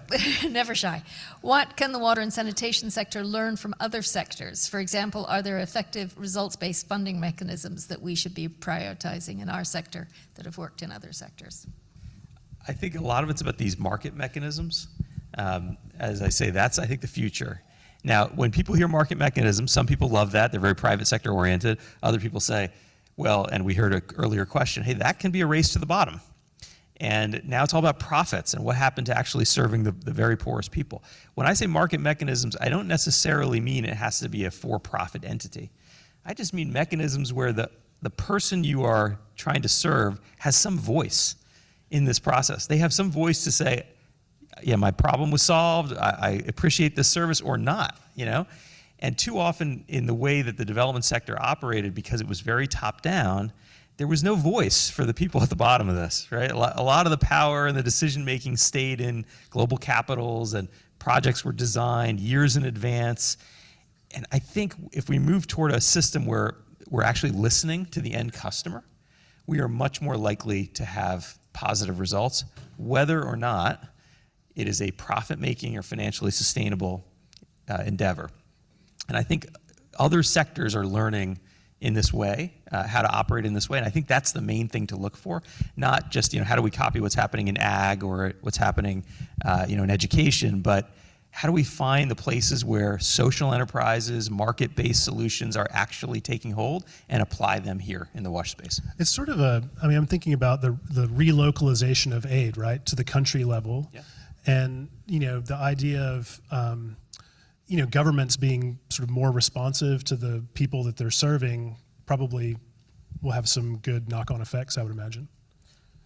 Never shy. What can the water and sanitation sector learn from other sectors? For example, are there effective results-based funding mechanisms that we should be prioritizing in our sector that have worked in other sectors? I think a lot of it's about these market mechanisms. As I say, that's, I think, the future. Now, when people hear market mechanisms, some people love that. They're very private sector oriented. Other people say, well, and we heard an earlier question, hey, that can be a race to the bottom. And now it's all about profits and what happened to actually serving the very poorest people. When I say market mechanisms, I don't necessarily mean it has to be a for-profit entity. I just mean mechanisms where the person you are trying to serve has some voice in this process. They have some voice to say, yeah, my problem was solved, I appreciate this service, or not, And too often in the way that the development sector operated, because it was very top-down, there was no voice for the people at the bottom of this, right? A lot of the power and the decision-making stayed in global capitals, and projects were designed years in advance. And I think if we move toward a system where we're actually listening to the end customer, we are much more likely to have positive results, whether or not it is a profit-making or financially sustainable endeavor. And I think other sectors are learning in this way, how to operate in this way, and I think that's the main thing to look for, not just how do we copy what's happening in ag or what's happening in education, but how do we find the places where social enterprises, market-based solutions are actually taking hold and apply them here in the wash space? It's sort of I'm thinking about the relocalization of aid, right, to the country level. Yeah. And, the idea of, governments being sort of more responsive to the people that they're serving probably will have some good knock-on effects, I would imagine.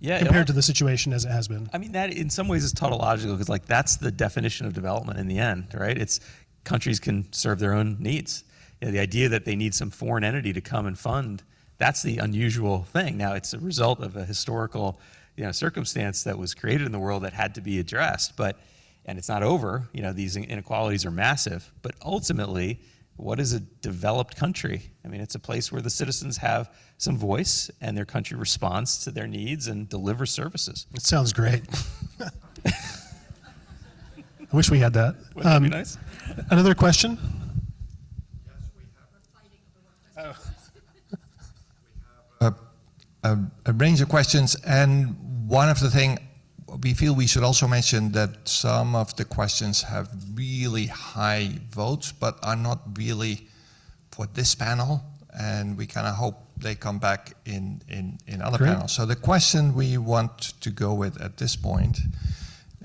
Yeah, compared to the situation as it has been. I mean, that in some ways is tautological, because that's the definition of development in the end, right? It's countries can serve their own needs. The idea that they need some foreign entity to come and fund, that's the unusual thing. Now, it's a result of a historical circumstance that was created in the world that had to be addressed, and it's not over. These inequalities are massive, but ultimately, what is a developed country? I mean, it's a place where the citizens have some voice and their country responds to their needs and delivers services. It sounds great. I wish we had that. Wouldn't that be nice? Another question? Yes, we have. A range of questions, and one of the things we feel we should also mention that some of the questions have really high votes, but are not really for this panel, and we kind of hope they come back in other Great. panels. So the question we want to go with at this point,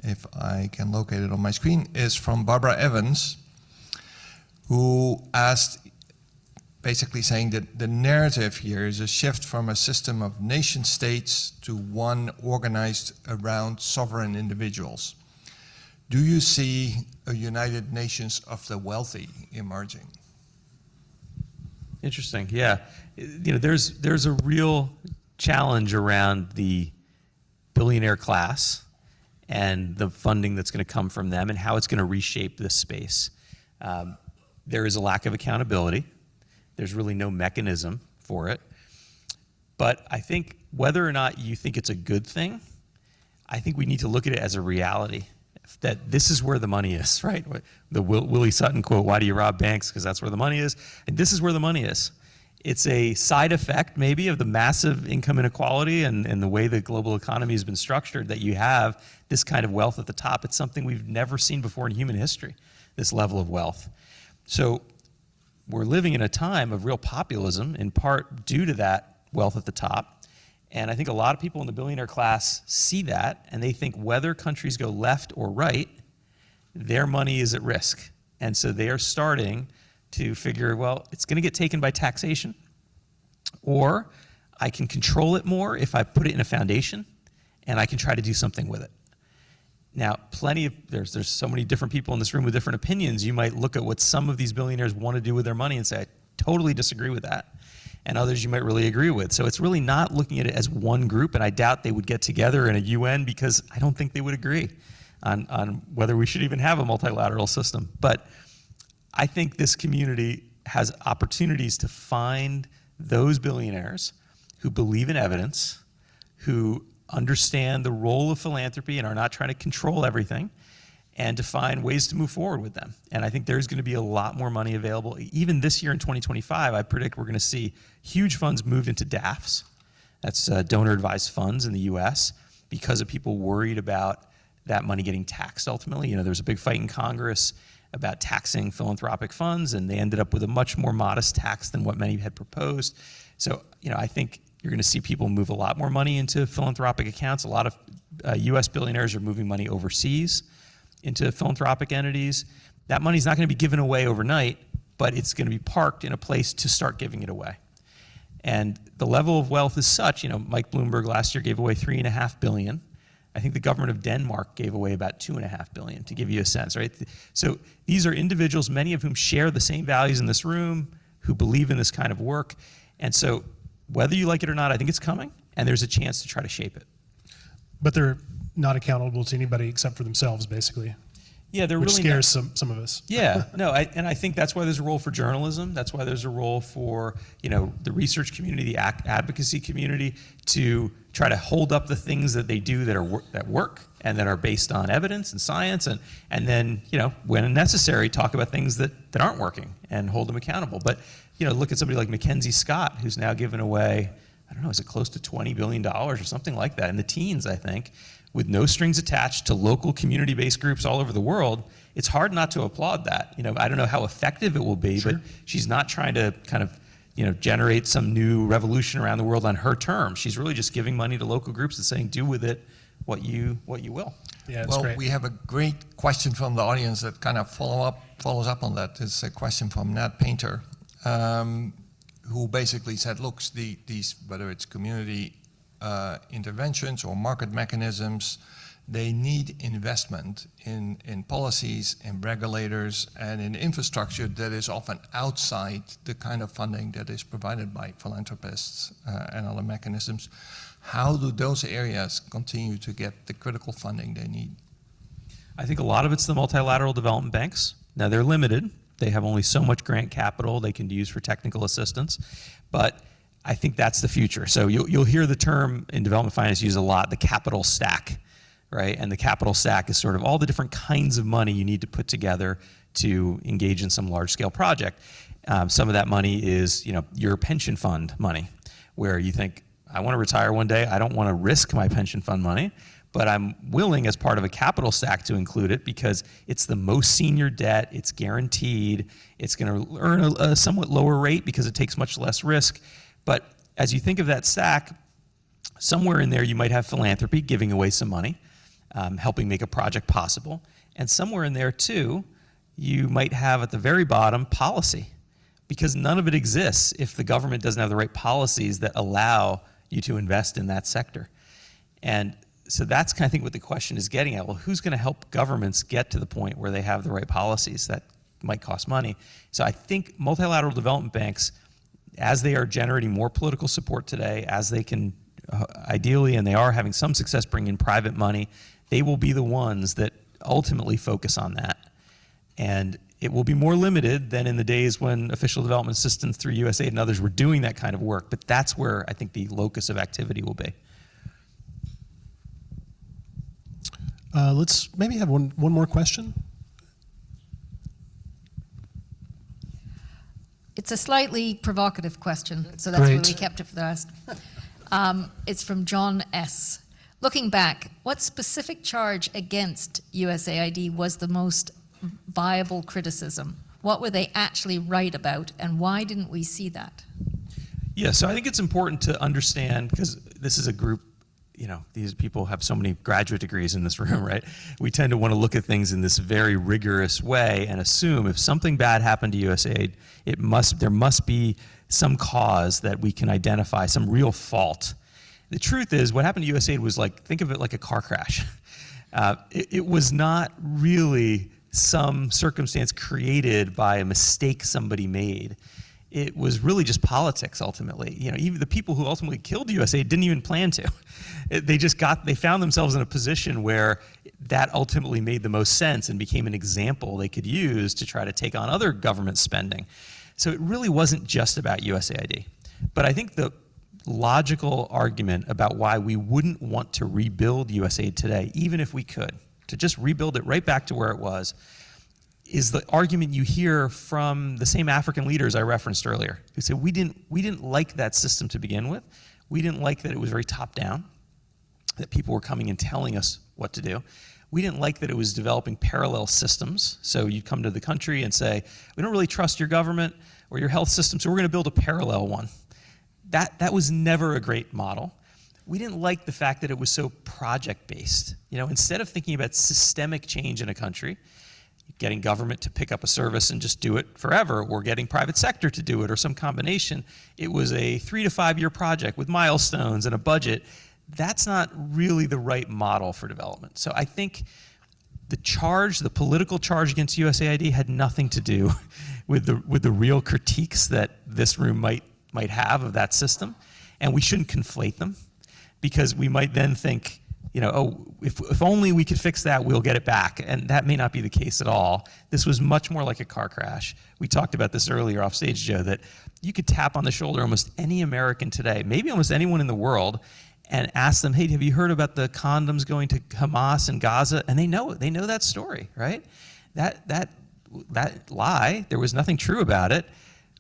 if I can locate it on my screen, is from Barbara Evans, who asked, basically saying that the narrative here is a shift from a system of nation states to one organized around sovereign individuals. Do you see a United Nations of the wealthy emerging? Interesting, yeah. There's a real challenge around the billionaire class and the funding that's going to come from them and how it's going to reshape this space. There is a lack of accountability. There's really no mechanism for it. But I think whether or not you think it's a good thing, I think we need to look at it as a reality, that this is where the money is, right? The Willie Sutton quote, why do you rob banks? Because that's where the money is. And this is where the money is. It's a side effect, maybe, of the massive income inequality and the way the global economy has been structured, that you have this kind of wealth at the top. It's something we've never seen before in human history, this level of wealth. So we're living in a time of real populism, in part due to that wealth at the top. And I think a lot of people in the billionaire class see that, and they think whether countries go left or right, their money is at risk. And so they are starting to figure, well, it's going to get taken by taxation, or I can control it more if I put it in a foundation, and I can try to do something with it. Now, there's so many different people in this room with different opinions. You might look at what some of these billionaires want to do with their money and say, I totally disagree with that. And others you might really agree with. So it's really not looking at it as one group, and I doubt they would get together in a UN because I don't think they would agree on whether we should even have a multilateral system. But I think this community has opportunities to find those billionaires who believe in evidence, who understand the role of philanthropy and are not trying to control everything, and to find ways to move forward with them. And I think there's going to be a lot more money available. Even this year in 2025, I predict we're going to see huge funds moved into DAFs. That's donor-advised funds in the US, because of people worried about that money getting taxed ultimately. You know, there was a big fight in Congress about taxing philanthropic funds, and they ended up with a much more modest tax than what many had proposed. So, you know, I think you're going to see people move a lot more money into philanthropic accounts. A lot of US billionaires are moving money overseas into philanthropic entities. That money's not going to be given away overnight, but it's going to be parked in a place to start giving it away. And the level of wealth is such, you know, Mike Bloomberg last year gave away $3.5 billion. I think the government of Denmark gave away about $2.5 billion, to give you a sense, right? So these are individuals, many of whom share the same values in this room, who believe in this kind of work. And so whether you like it or not, I think it's coming, and there's a chance to try to shape it. But they're not accountable to anybody except for themselves, basically. Yeah, they're which really scares some of us. Yeah, no, and I think that's why there's a role for journalism. That's why there's a role for, you know, the research community, the advocacy community, to try to hold up the things that they do that work and that are based on evidence and science, and then, you know, when necessary, talk about things that aren't working and hold them accountable. But, you know, look at somebody like Mackenzie Scott, who's now given away, I don't know, is it close to $20 billion or something like that, in the teens, I think, with no strings attached to local community-based groups all over the world. It's hard not to applaud that. You know, I don't know how effective it will be, Sure. but she's not trying to kind of, you know, generate some new revolution around the world on her terms. She's really just giving money to local groups and saying, do with it what you will. Yeah, it's Well, great. we have a great question from the audience that kind of follows up on that. It's a question from Nat Painter, who basically said, look, these, whether it's community interventions or market mechanisms, they need investment in policies, in regulators, and in infrastructure that is often outside the kind of funding that is provided by philanthropists and other mechanisms. How do those areas continue to get the critical funding they need? I think a lot of it's the multilateral development banks. Now, they're limited. They have only so much grant capital they can use for technical assistance, but I think that's the future. So you'll hear the term in development finance used a lot, the capital stack, right? And the capital stack is sort of all the different kinds of money you need to put together to engage in some large-scale project. Some of that money is, you know, your pension fund money, where you think, I want to retire one day. I don't want to risk my pension fund money, but I'm willing, as part of a capital stack, to include it because it's the most senior debt, it's guaranteed, it's going to earn a somewhat lower rate because it takes much less risk. But as you think of that stack, somewhere in there you might have philanthropy, giving away some money, helping make a project possible. And somewhere in there too, you might have at the very bottom policy, because none of it exists if the government doesn't have the right policies that allow you to invest in that sector. And so that's kind of, I think, what the question is getting at. Well, who's going to help governments get to the point where they have the right policies that might cost money? So I think multilateral development banks, as they are generating more political support today, as they can ideally, and they are having some success bringing in private money, they will be the ones that ultimately focus on that. And it will be more limited than in the days when official development assistance through USAID and others were doing that kind of work, but that's where I think the locus of activity will be. Let's maybe have one more question. It's a slightly provocative question, so that's why Great. we kept it for the last. It's from John S. Looking back, what specific charge against USAID was the most viable criticism? What were they actually right about, and why didn't we see that? Yeah, so I think it's important to understand, because this is a group these people have so many graduate degrees in this room, right? We tend to want to look at things in this very rigorous way and assume if something bad happened to USAID, there must be some cause that we can identify, some real fault. The truth is, what happened to USAID was think of it like a car crash. It was not really some circumstance created by a mistake somebody made. It was really just politics, ultimately. Even the people who ultimately killed USAID didn't even plan to. They found themselves in a position where that ultimately made the most sense and became an example they could use to try to take on other government spending. So it really wasn't just about USAID. But I think the logical argument about why we wouldn't want to rebuild USAID today, even if we could, to just rebuild it right back to where it was, is the argument you hear from the same African leaders I referenced earlier, who said we didn't like that system to begin with. We didn't like that it was very top-down, that people were coming and telling us what to do. We didn't like that it was developing parallel systems. So you'd come to the country and say, we don't really trust your government or your health system, so we're going to build a parallel one. That was never a great model. We didn't like the fact that it was so project-based. Instead of thinking about systemic change in a country, getting government to pick up a service and just do it forever, or getting private sector to do it, or some combination, it was a 3 to 5 year project with milestones and a budget. That's not really the right model for development. So I think the political charge against USAID had nothing to do with the real critiques that this room might have of that system, and we shouldn't conflate them, because we might then think, if only we could fix that, we'll get it back. And that may not be the case at all. This was much more like a car crash. We talked about this earlier off stage, Joe, that you could tap on the shoulder almost any American today, maybe almost anyone in the world, and ask them, hey, have you heard about the condoms going to Hamas and Gaza? And they know that story, right? That lie, there was nothing true about it,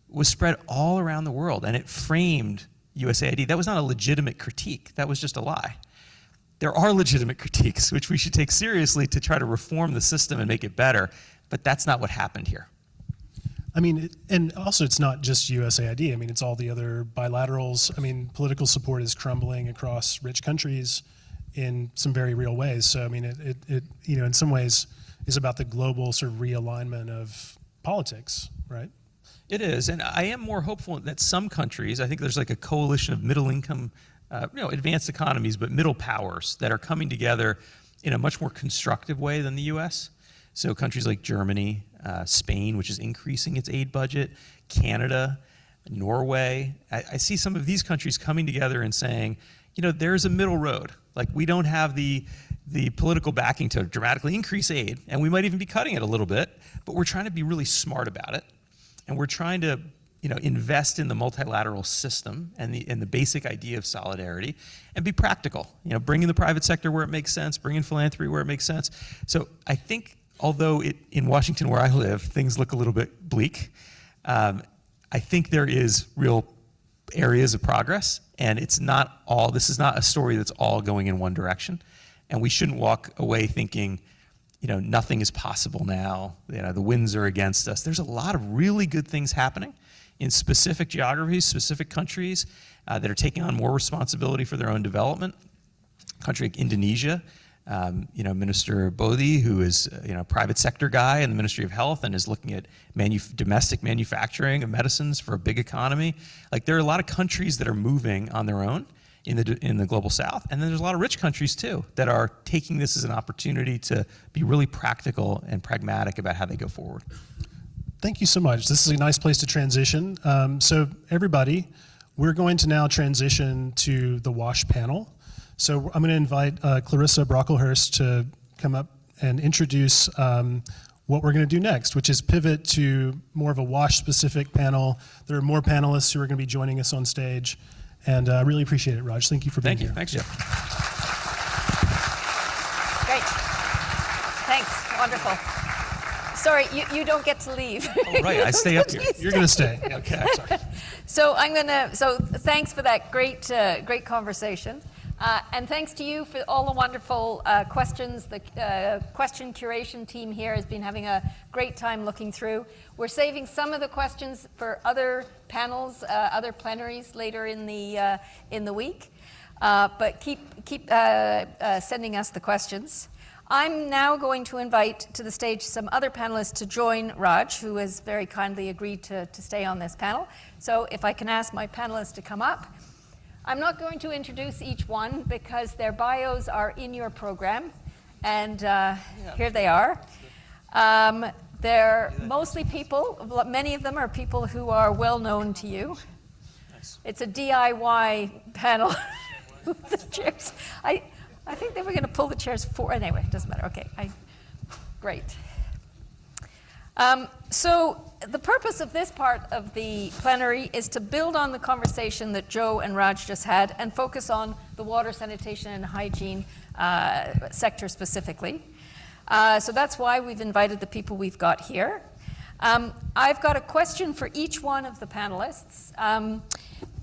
was spread all around the world, and it framed USAID. That was not a legitimate critique. That was just a lie. There are legitimate critiques, which we should take seriously to try to reform the system and make it better, but that's not what happened here. And also it's not just USAID. It's all the other bilaterals. Political support is crumbling across rich countries in some very real ways. So, it in some ways is about the global sort of realignment of politics, right? It is, and I am more hopeful that some countries, I think there's like a coalition of middle-income, advanced economies, but middle powers that are coming together in a much more constructive way than the U.S. So countries like Germany, Spain, which is increasing its aid budget, Canada, Norway. I see some of these countries coming together and saying, there's a middle road. We don't have the political backing to dramatically increase aid, and we might even be cutting it a little bit, but we're trying to be really smart about it. And we're trying to, invest in the multilateral system and the basic idea of solidarity, and be practical. Bring in the private sector where it makes sense, bring in philanthropy where it makes sense. So I think, although in Washington where I live, things look a little bit bleak, I think there is real areas of progress, and this is not a story that's all going in one direction. And we shouldn't walk away thinking, nothing is possible now. The winds are against us. There's a lot of really good things happening in specific geographies, specific countries that are taking on more responsibility for their own development. A country like Indonesia, Minister Bodhi, who is a private sector guy in the Ministry of Health and is looking at domestic manufacturing of medicines for a big economy. There are a lot of countries that are moving on their own in the global south, and then there's a lot of rich countries too that are taking this as an opportunity to be really practical and pragmatic about how they go forward. Thank you so much. This is a nice place to transition. So everybody, we're going to now transition to the WASH panel. So I'm going to invite Clarissa Brocklehurst to come up and introduce what we're going to do next, which is pivot to more of a WASH-specific panel. There are more panelists who are going to be joining us on stage. And I really appreciate it, Raj. Thank you for being here. Thanks, Jeff. Great. Thanks. Wonderful. Sorry, you don't get to leave. Oh, right. I stay up here. You're going to stay. Okay, sorry. So thanks for that great conversation. And thanks to you for all the wonderful questions. The question curation team here has been having a great time looking through. We're saving some of the questions for other panels, other plenaries later in the week. but keep sending us the questions. I'm now going to invite to the stage some other panelists to join Raj, who has very kindly agreed to stay on this panel. So if I can ask my panelists to come up. I'm not going to introduce each one because their bios are in your program, and here they are. They're mostly people, many of them are people who are well known to you. It's a DIY panel. The chairs. I think they were going to pull the chairs for, anyway, it doesn't matter. Okay, great. So the purpose of this part of the plenary is to build on the conversation that Joe and Raj just had and focus on the water, sanitation, and hygiene sector specifically. So that's why we've invited the people we've got here. I've got a question for each one of the panelists.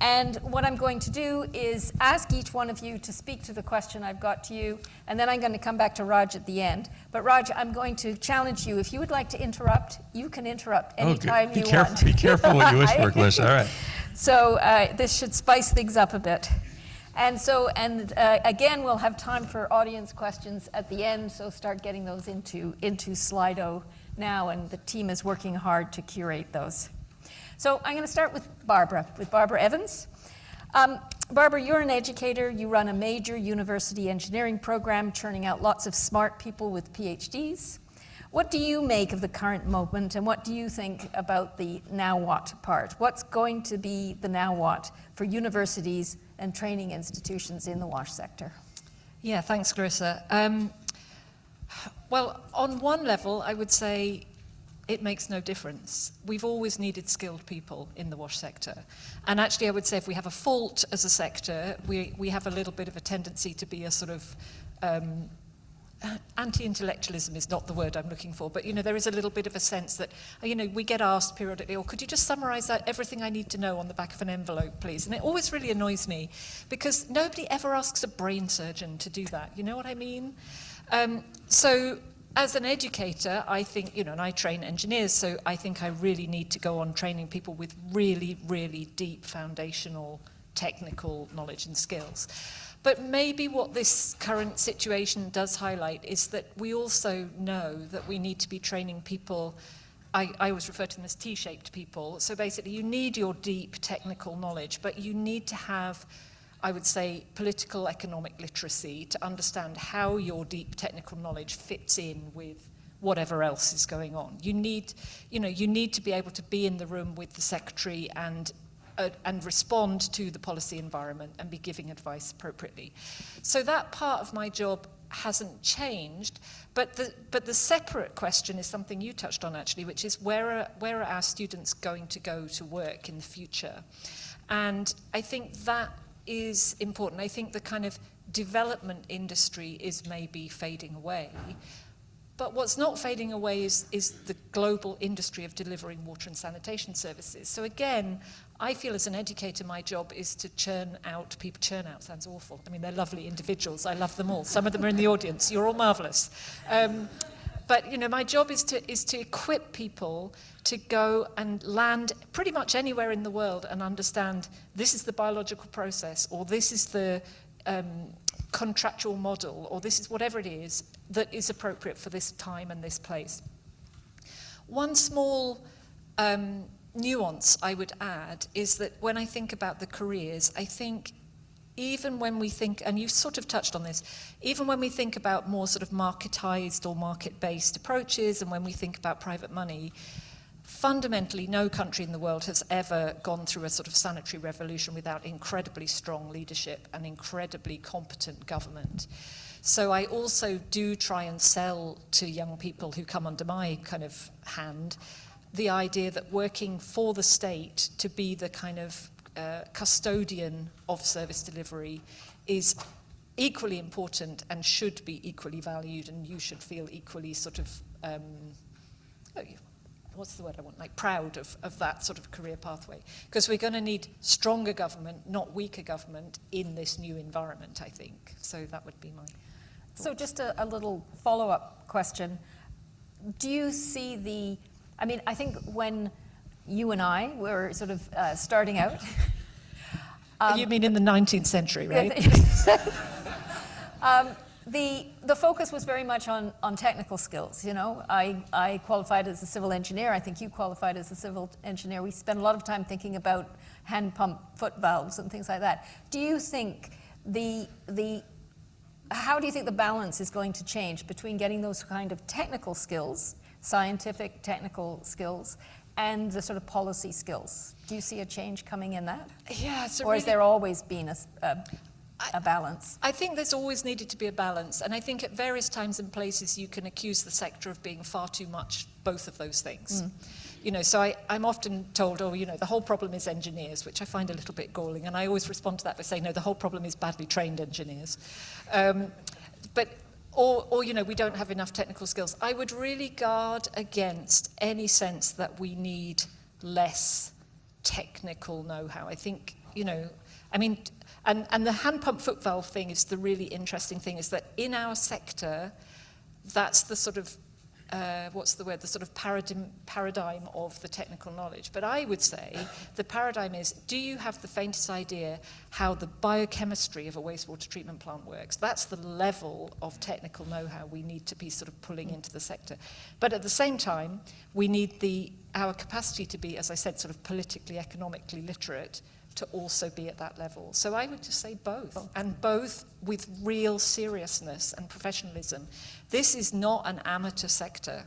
And what I'm going to do is ask each one of you to speak to the question I've got to you, and then I'm going to come back to Raj at the end. But Raj, I'm going to challenge you. If you would like to interrupt, you can interrupt anytime you want. Be careful what you wish for, Glish. All right. So this should spice things up a bit. And so, again, we'll have time for audience questions at the end, so start getting those into Slido now, and the team is working hard to curate those. So I'm going to start with Barbara Evans. Barbara, you're an educator. You run a major university engineering program, churning out lots of smart people with PhDs. What do you make of the current moment, and what do you think about the now what part? What's going to be the now what for universities and training institutions in the WASH sector? Yeah, thanks, Clarissa. Well, on one level, I would say it makes no difference. We've always needed skilled people in the WASH sector. And actually, I would say if we have a fault as a sector, we have a little bit of a tendency to be a sort of anti-intellectualism is not the word I'm looking for, but there is a little bit of a sense that we get asked periodically, could you just summarize everything I need to know on the back of an envelope, please? And it always really annoys me because nobody ever asks a brain surgeon to do that. You know what I mean? So as an educator, I think, and I train engineers, so I think I really need to go on training people with really, really deep foundational technical knowledge and skills. But maybe what this current situation does highlight is that we also know that we need to be training people. I always refer to them as T-shaped people. So basically, you need your deep technical knowledge, but you need to have, I would say, political economic literacy to understand how your deep technical knowledge fits in with whatever else is going on. You need to be able to be in the room with the secretary and respond to the policy environment and be giving advice appropriately. So that part of my job hasn't changed, but the separate question is something you touched on actually, which is where are our students going to go to work in the future? And I think that is important. I think the kind of development industry is maybe fading away. But what's not fading away is the global industry of delivering water and sanitation services. So again, I feel as an educator, my job is to churn out people. Churn out sounds awful. I mean, they're lovely individuals. I love them all. Some of them are in the audience. You're all marvelous. But my job is to equip people to go and land pretty much anywhere in the world and understand this is the biological process, or this is the contractual model, or this is whatever it is that is appropriate for this time and this place. One small nuance I would add is that when I think about the careers, I think even when we think, and you sort of touched on this, even when we think about more sort of marketized or market-based approaches, and when we think about private money, fundamentally no country in the world has ever gone through a sort of sanitary revolution without incredibly strong leadership and incredibly competent government. So I also do try and sell to young people who come under my kind of hand the idea that working for the state to be the kind of custodian of service delivery is equally important and should be equally valued, and you should feel equally sort of, what's the word I want, like proud of that sort of career pathway. Because we're going to need stronger government, not weaker government, in this new environment, I think. So that would be my thoughts. So just a little follow-up question. Do you see I think when you and I were sort of starting out, You mean in the 19th century, right? The focus was very much on technical skills. You know, I qualified as a civil engineer. I think you qualified as a civil engineer. We spent a lot of time thinking about hand pump foot valves and things like that. Do you think how do you think the balance is going to change between getting those kind of technical skills, scientific technical skills, and the sort of policy skills? Do you see a change coming in that? Yeah, it's or has there always been a balance? I think there's always needed to be a balance, and I think at various times and places you can accuse the sector of being far too much both of those things. You know, so I'm often told, oh, you know, the whole problem is engineers, which I find a little bit galling, and I always respond to that by saying, no, the whole problem is badly trained engineers. Or, you know, we don't have enough technical skills. I would really guard against any sense that we need less technical know-how. I think, you know, I mean, and the hand pump foot valve thing is the really interesting thing, is that in our sector, that's the sort of, what's the word, the sort of paradigm of the technical knowledge. But I would say the paradigm is, do you have the faintest idea how the biochemistry of a wastewater treatment plant works? That's the level of technical know-how we need to be sort of pulling into the sector. But at the same time, we need our capacity to be, as I said, sort of politically, economically literate, to also be at that level. So I would just say both, and both with real seriousness and professionalism. This is not an amateur sector,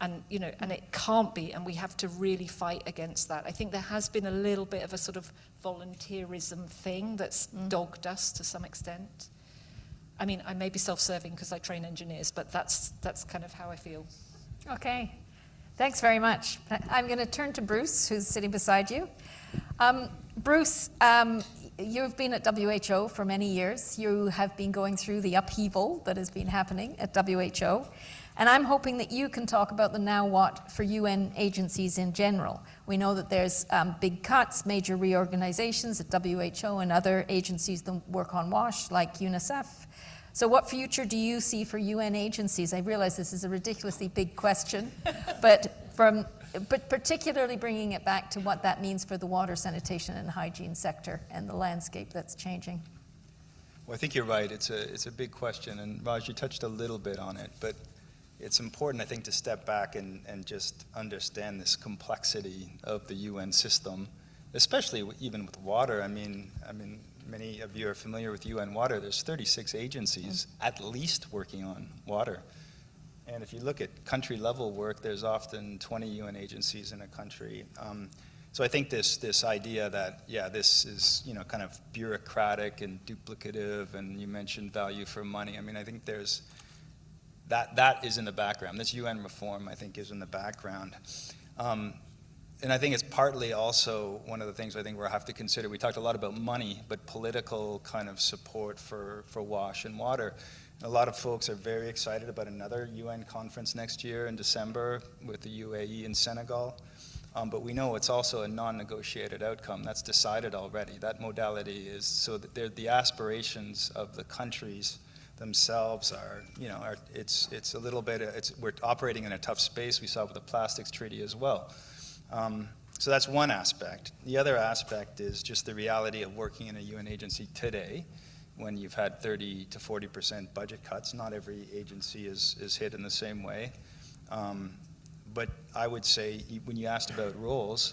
and you know, and it can't be, and we have to really fight against that. I think there has been a little bit of a sort of volunteerism thing that's dogged us to some extent. I mean, I may be self-serving because I train engineers, but that's kind of how I feel. Okay, thanks very much. I'm going to turn to Bruce, who's sitting beside you. Bruce, you've been at WHO for many years. You have been going through the upheaval that has been happening at WHO. And I'm hoping that you can talk about the now what for UN agencies in general. We know that there's big cuts, major reorganizations at WHO and other agencies that work on WASH, like UNICEF. So what future do you see for UN agencies? I realize this is a ridiculously big question, but particularly bringing it back to what that means for the water, sanitation, and hygiene sector and the landscape that's changing. Well, I think you're right. It's a big question, and Raj, you touched a little bit on it, but it's important, I think, to step back and just understand this complexity of the UN system, especially even with water. I mean, many of you are familiar with UN Water. There's 36 agencies at least working on water. And if you look at country-level work, there's often 20 UN agencies in a country. So I think this idea that, yeah, this is, you know, kind of bureaucratic and duplicative, and you mentioned value for money. I mean, I think there's that is in the background. This UN reform, I think, is in the background. And I think it's partly also one of the things I think we'll have to consider. We talked a lot about money, but political kind of support for WASH and water. A lot of folks are very excited about another UN conference next year in December with the UAE in Senegal. But we know it's also a non-negotiated outcome. That's decided already. That modality is, so that the aspirations of the countries themselves are, you know, it's a little bit, we're operating in a tough space. We saw with the plastics treaty as well. So that's one aspect. The other aspect is just the reality of working in a UN agency today, when you've had 30 to 40% budget cuts. Not every agency is hit in the same way. But I would say, when you asked about roles,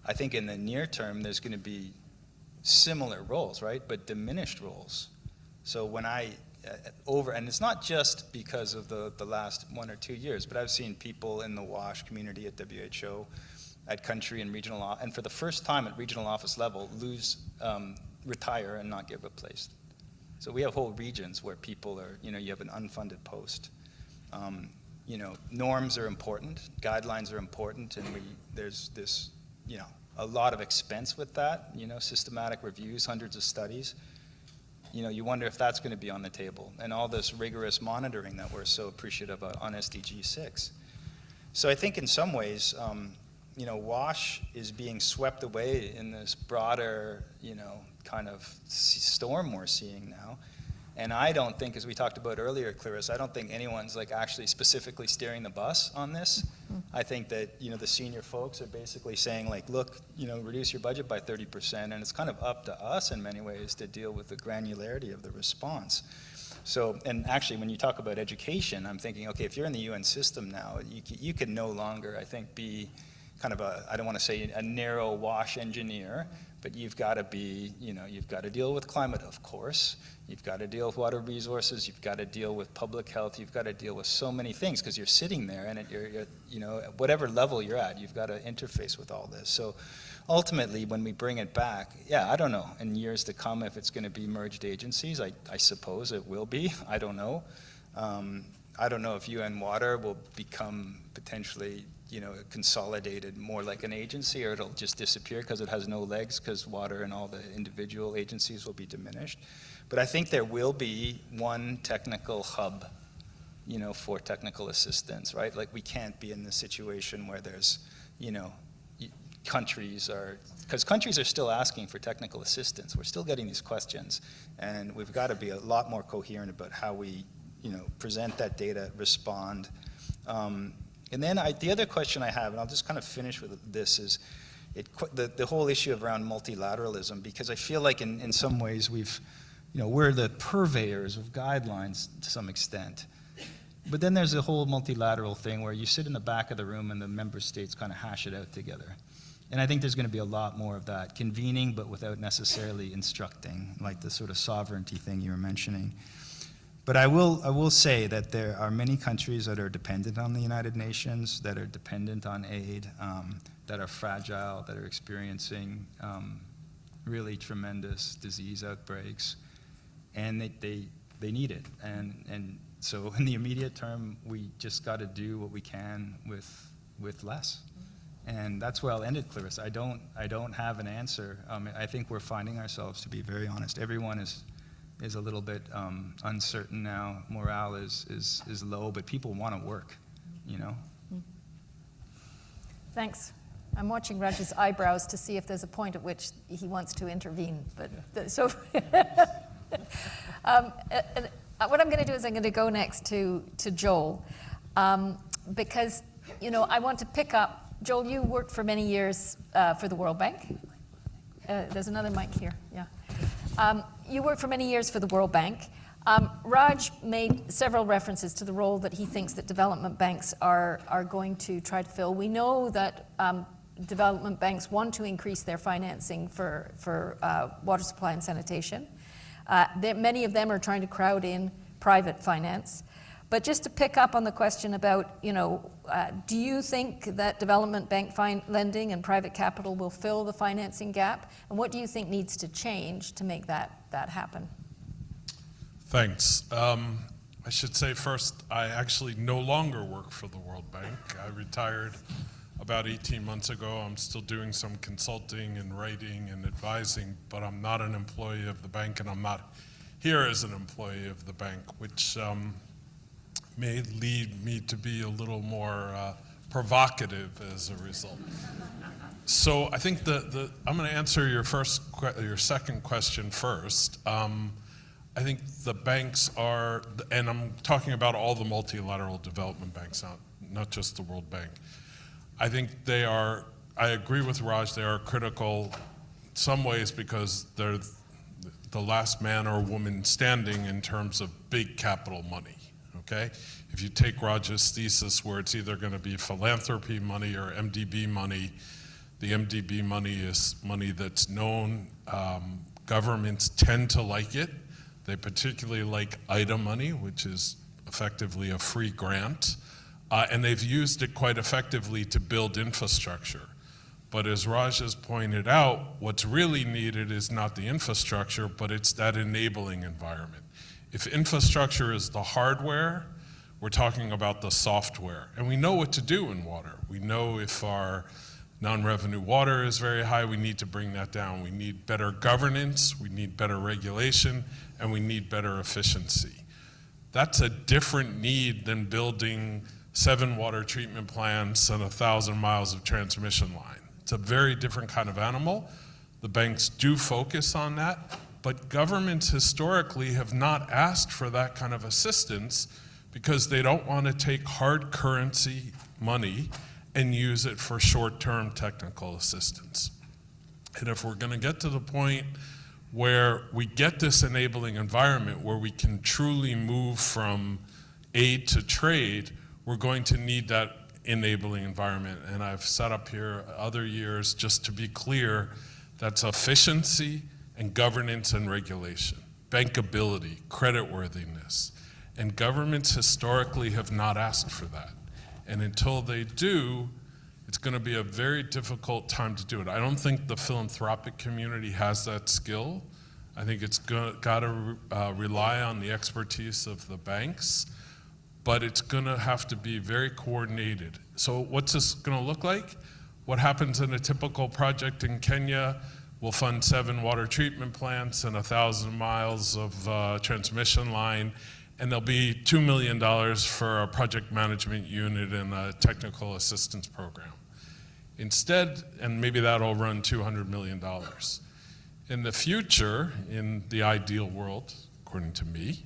I think in the near term there's going to be similar roles, right? But diminished roles. So when and it's not just because of the last 1 or 2 years, but I've seen people in the WASH community at WHO, at country and regional, and for the first time at regional office level, retire and not get replaced. So we have whole regions where people are, you know, you have an unfunded post. You know, norms are important, guidelines are important, and there's this, you know, a lot of expense with that, you know, systematic reviews, hundreds of studies. You know, you wonder if that's going to be on the table, and all this rigorous monitoring that we're so appreciative of on SDG 6. So I think in some ways, you know, WASH is being swept away in this broader, you know, kind of storm we're seeing now. And I don't think, as we talked about earlier, Clarissa, I don't think anyone's like actually specifically steering the bus on this. I think that, the senior folks are basically saying like, look, reduce your budget by 30%, and it's kind of up to us in many ways to deal with the granularity of the response. So, and actually when you talk about education, I'm thinking, okay, if you're in the UN system now, you can no longer, I think, be kind of I don't want to say a narrow wash engineer, but you've got to be, you've got to deal with climate, of course. You've got to deal with water resources. You've got to deal with public health. You've got to deal with so many things because you're sitting there, and at whatever level you're at, you've got to interface with all this. So ultimately, when we bring it back, I don't know, in years to come, if it's going to be merged agencies. I suppose it will be. I don't know. I don't know if UN Water will become potentially consolidated more like an agency, or it'll just disappear because it has no legs, because water and all the individual agencies will be diminished. But I think there will be one technical hub, for technical assistance, right? Like, we can't be in this situation where there's, countries are still asking for technical assistance. We're still getting these questions, and we've got to be a lot more coherent about how we, present that data, respond. And then the other question I have, and I'll just kind of finish with this, is the whole issue around multilateralism, because I feel like in some ways we're the purveyors of guidelines to some extent. But then there's the whole multilateral thing where you sit in the back of the room and the member states kind of hash it out together. And I think there's going to be a lot more of that, convening but without necessarily instructing, like the sort of sovereignty thing you were mentioning. But I will say that there are many countries that are dependent on the United Nations, that are dependent on aid, that are fragile, that are experiencing really tremendous disease outbreaks, and they need it. And so in the immediate term, we just got to do what we can with less. And that's where I'll end it, Clarissa. I don't have an answer. I think we're finding ourselves, to be very honest. Everyone is a little bit uncertain now. Morale is low, but people want to work, Thanks. I'm watching Raj's eyebrows to see if there's a point at which he wants to intervene. But so, what I'm going to do is I'm going to go next to Joel, because I want to pick up. Joel, you worked for many years for the World Bank. There's another mic here. Yeah. You worked for many years for the World Bank. Raj made several references to the role that he thinks that development banks are going to try to fill. We know that development banks want to increase their financing for water supply and sanitation. Many of them are trying to crowd in private finance. But just to pick up on the question about, do you think that development bank lending and private capital will fill the financing gap? And what do you think needs to change to make that happen? Thanks. I should say first, I actually no longer work for the World Bank. I retired about 18 months ago. I'm still doing some consulting and writing and advising, but I'm not an employee of the bank, and I'm not here as an employee of the bank, which may lead me to be a little more provocative as a result. So I think I'm going to answer your second question first. I think the banks are, and I'm talking about all the multilateral development banks, not just the World Bank. I think they are, I agree with Raj, they are critical in some ways because they're the last man or woman standing in terms of big capital money, okay? If you take Raj's thesis where it's either going to be philanthropy money or MDB money, the MDB money is money that's known. Governments tend to like it. They particularly like IDA money, which is effectively a free grant. And they've used it quite effectively to build infrastructure. But as Raj has pointed out, what's really needed is not the infrastructure, but it's that enabling environment. If infrastructure is the hardware, we're talking about the software. And we know what to do in water. We know if our non-revenue water is very high, we need to bring that down. We need better governance, we need better regulation, and we need better efficiency. That's a different need than building 7 water treatment plants and 1,000 miles of transmission line. It's a very different kind of animal. The banks do focus on that, But governments historically have not asked for that kind of assistance because they don't want to take hard currency money and use it for short-term technical assistance. And if we're going to get to the point where we get this enabling environment where we can truly move from aid to trade, we're going to need that enabling environment. And I've set up here other years, just to be clear, that's efficiency and governance and regulation, bankability, creditworthiness. And governments historically have not asked for that. And until they do, it's going to be a very difficult time to do it. I don't think the philanthropic community has that skill. I think it's got to rely on the expertise of the banks, but it's going to have to be very coordinated. So what's this going to look like? What happens in a typical project in Kenya? We'll fund 7 water treatment plants and 1,000 miles of transmission line, and there'll be $2 million for a project management unit and a technical assistance program. Instead, and maybe that'll run $200 million. In the future, in the ideal world, according to me,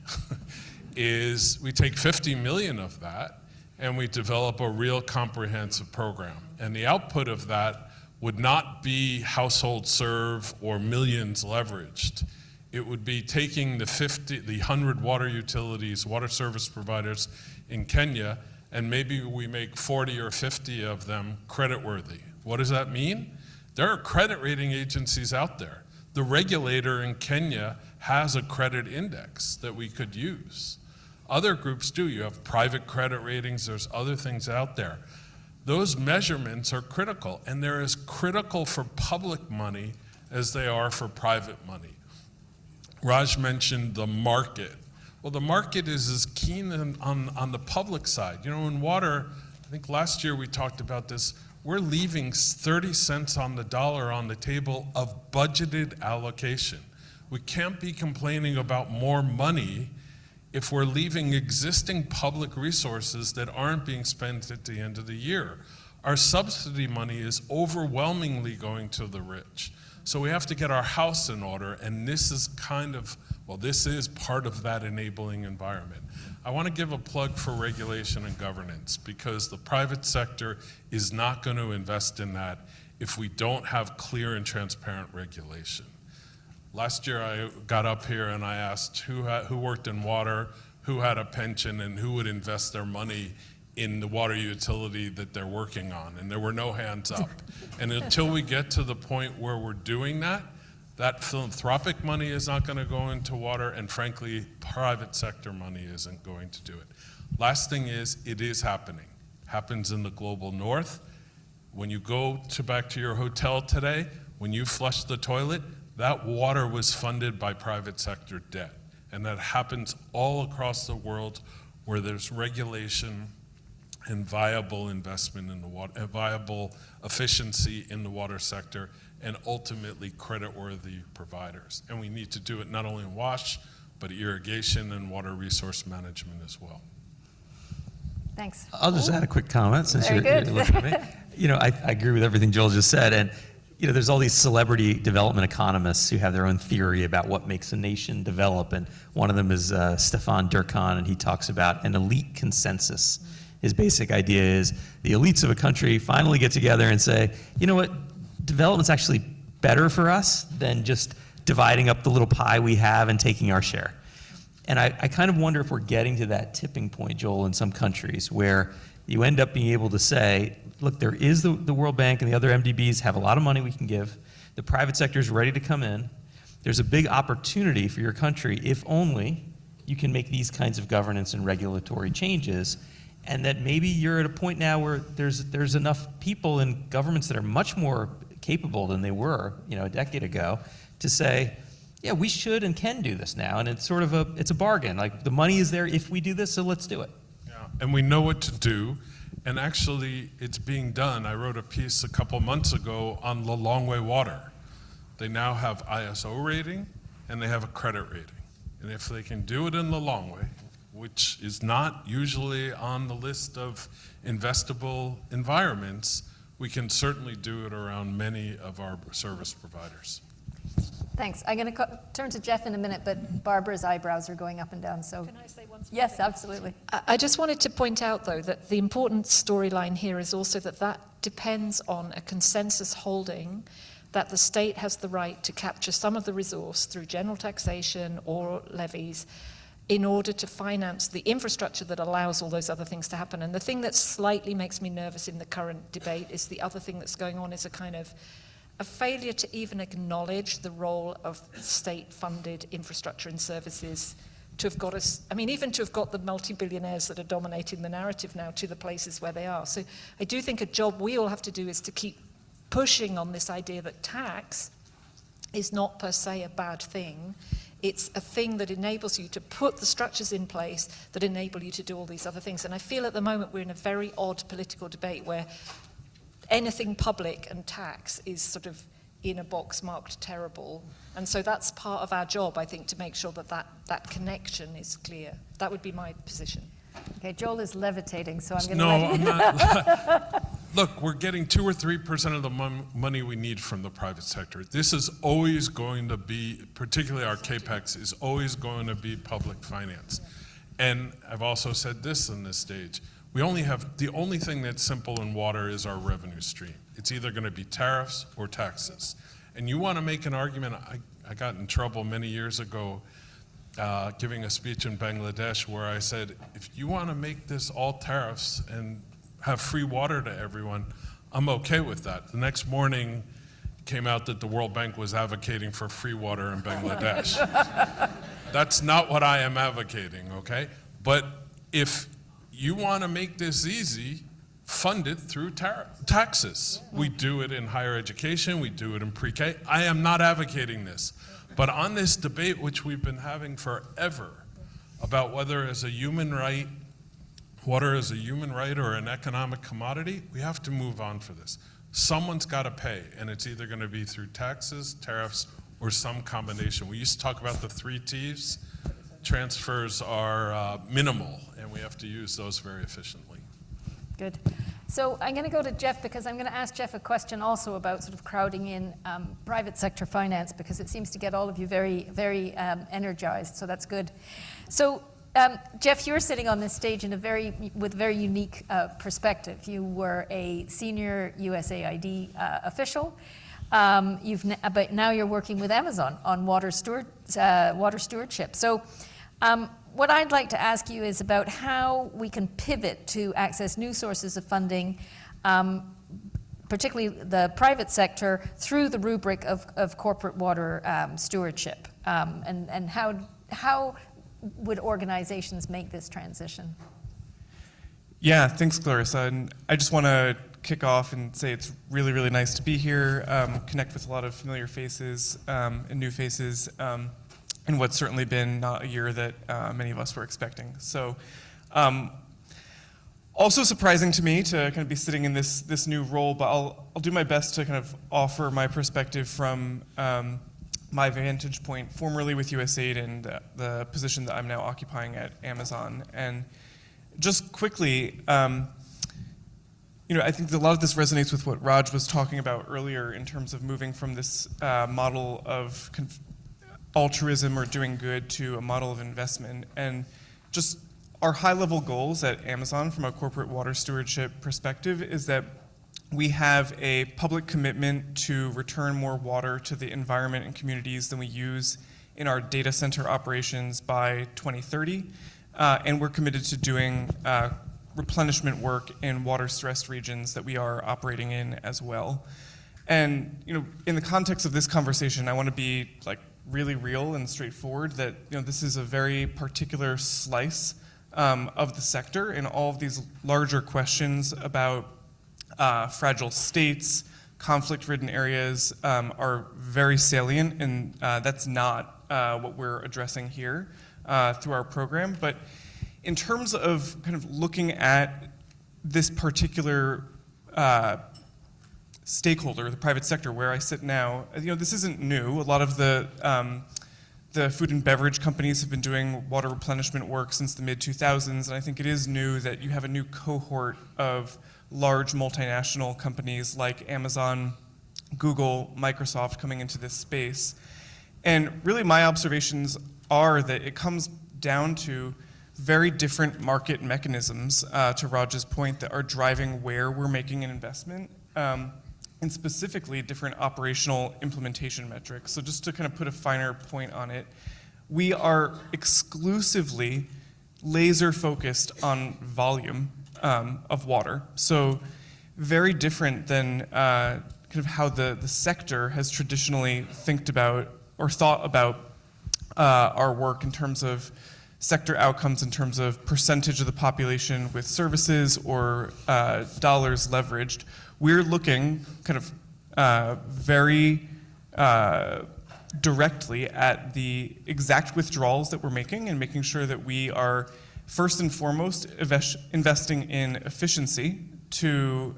is we take 50 million of that and we develop a real comprehensive program. And the output of that would not be household serve or millions leveraged. It would be taking the 100 water utilities, water service providers in Kenya, and maybe we make 40 or 50 of them creditworthy. What does that mean? There are credit rating agencies out there. The regulator in Kenya has a credit index that we could use. Other groups do. You have private credit ratings, there's other things out there. Those measurements are critical, and they're as critical for public money as they are for private money. Raj mentioned the market. Well, the market is as keen on the public side. You know, in water, I think last year we talked about this, we're leaving 30 cents on the dollar on the table of budgeted allocation. We can't be complaining about more money if we're leaving existing public resources that aren't being spent at the end of the year. Our subsidy money is overwhelmingly going to the rich. So we have to get our house in order, and this is this is part of that enabling environment. I want to give a plug for regulation and governance, because the private sector is not going to invest in that if we don't have clear and transparent regulation. Last year I got up here and I asked who worked in water, who had a pension, and who would invest their money in the water utility that they're working on, and there were no hands up. And until we get to the point where we're doing that, that philanthropic money is not going to go into water, and frankly, private sector money isn't going to do it. Last thing is, it is happening. Happens in the global north. When you go back to your hotel today, when you flush the toilet, that water was funded by private sector debt. And that happens all across the world where there's regulation and viable investment in the water, viable efficiency in the water sector, and ultimately creditworthy providers. And we need to do it not only in WASH, but irrigation and water resource management as well. Thanks. I'll just add a quick comment since Very you're good. looking at me. You know, I agree with everything Joel just said. And you know, there's all these celebrity development economists who have their own theory about what makes a nation develop. And one of them is Stefan Durkheim, and he talks about an elite consensus. His basic idea is the elites of a country finally get together and say, you know what, development's actually better for us than just dividing up the little pie we have and taking our share. And I kind of wonder if we're getting to that tipping point, Joel, in some countries where you end up being able to say, look, there is the World Bank and the other MDBs have a lot of money we can give. The private sector is ready to come in. There's a big opportunity for your country if only you can make these kinds of governance and regulatory changes, and that maybe you're at a point now where there's enough people in governments that are much more capable than they were, you know, a decade ago, to say, yeah, we should and can do this now, and it's sort of it's a bargain. Like, the money is there if we do this, so let's do it. Yeah, and we know what to do, and actually it's being done. I wrote a piece a couple months ago on the Longway Water. They now have ISO rating and they have a credit rating. And if they can do it in the Longway, which is not usually on the list of investable environments, we can certainly do it around many of our service providers. Thanks. I'm going to turn to Jeff in a minute, but Barbara's eyebrows are going up and down, so. Can I say one small Yes, thing? absolutely. I just wanted to point out, though, that the important storyline here is also that depends on a consensus holding that the state has the right to capture some of the resource through general taxation or levies in order to finance the infrastructure that allows all those other things to happen. And the thing that slightly makes me nervous in the current debate is the other thing that's going on is a kind of a failure to even acknowledge the role of state-funded infrastructure and services to have got us, I mean, even to have got the multi-billionaires that are dominating the narrative now to the places where they are. So I do think a job we all have to do is to keep pushing on this idea that tax is not per se a bad thing. It's a thing that enables you to put the structures in place that enable you to do all these other things. And I feel at the moment we're in a very odd political debate where anything public and tax is sort of in a box marked terrible. And so that's part of our job, I think, to make sure that that connection is clear. That would be my position. Okay, Joel is levitating, so I'm going to No, let you. I'm not. Look, we're getting 2 or 3% of the money we need from the private sector. This is always going to be, particularly our CAPEX, is always going to be public finance. And I've also said this on this stage. We only have, the only thing that's simple in water is our revenue stream. It's either going to be tariffs or taxes. And you want to make an argument, I got in trouble many years ago giving a speech in Bangladesh where I said, if you want to make this all tariffs and have free water to everyone, I'm okay with that. The next morning came out that the World Bank was advocating for free water in Bangladesh. That's not what I am advocating, okay? But if you want to make this easy, fund it through taxes. We do it in higher education, we do it in pre-K. I am not advocating this. But on this debate, which we've been having forever, about whether as a human right, water is a human right or an economic commodity, we have to move on for this. Someone's got to pay, and it's either going to be through taxes, tariffs, or some combination. We used to talk about the 3 T's. Transfers are minimal, and we have to use those very efficiently. Good. So I'm going to go to Jeff because I'm going to ask Jeff a question also about sort of crowding in private sector finance because it seems to get all of you very, very energized, so that's good. So Jeff, you're sitting on this stage in with a very unique perspective. You were a senior USAID official. But now you're working with Amazon on water stewardship. So what I'd like to ask you is about how we can pivot to access new sources of funding, particularly the private sector, through the rubric of corporate water stewardship. And how would organizations make this transition? Yeah, thanks, Clarissa. And I just want to kick off and say it's really, really nice to be here, connect with a lot of familiar faces and new faces in what's certainly been not a year that many of us were expecting. So also surprising to me to kind of be sitting in this new role, but I'll do my best to kind of offer my perspective from my vantage point formerly with USAID and the position that I'm now occupying at Amazon. And just quickly, I think a lot of this resonates with what Raj was talking about earlier in terms of moving from this model of altruism or doing good to a model of investment. And just our high-level goals at Amazon from a corporate water stewardship perspective is that we have a public commitment to return more water to the environment and communities than we use in our data center operations by 2030. And we're committed to doing replenishment work in water-stressed regions that we are operating in as well. And in the context of this conversation, I want to be really real and straightforward that this is a very particular slice of the sector, and all of these larger questions about fragile states, conflict-ridden areas are very salient, and that's not what we're addressing here through our program. But in terms of kind of looking at this particular stakeholder, the private sector, where I sit now, this isn't new. A lot of the food and beverage companies have been doing water replenishment work since the mid-2000s, and I think it is new that you have a new cohort of large multinational companies like Amazon, Google, Microsoft coming into this space. And really my observations are that it comes down to very different market mechanisms, to Raj's point, that are driving where we're making an investment, and specifically different operational implementation metrics. So just to kind of put a finer point on it, we are exclusively laser focused on volume of water. So very different than kind of how the sector has traditionally thought about our work in terms of sector outcomes, in terms of percentage of the population with services or dollars leveraged. We're looking kind of very directly at the exact withdrawals that we're making and making sure that we are first and foremost investing in efficiency to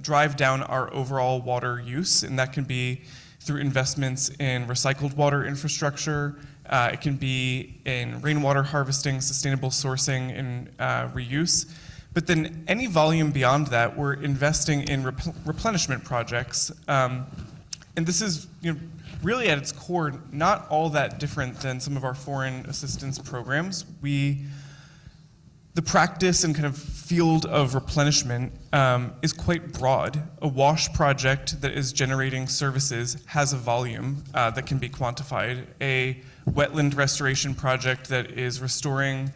drive down our overall water use, and that can be through investments in recycled water infrastructure. It can be in rainwater harvesting, sustainable sourcing, and reuse. But then any volume beyond that, we're investing in replenishment projects. And this is, really at its core, not all that different than some of our foreign assistance programs. The practice and kind of field of replenishment is quite broad. A wash project that is generating services has a volume that can be quantified. A wetland restoration project that is restoring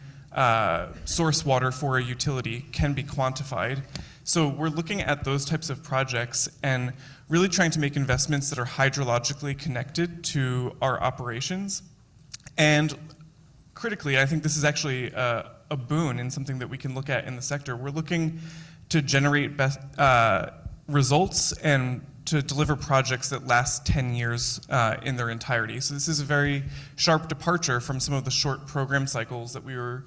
source water for a utility can be quantified. So we're looking at those types of projects and really trying to make investments that are hydrologically connected to our operations. And critically, I think this is actually a boon and something that we can look at in the sector. We're looking to generate best results and to deliver projects that last 10 years in their entirety. So this is a very sharp departure from some of the short program cycles that we were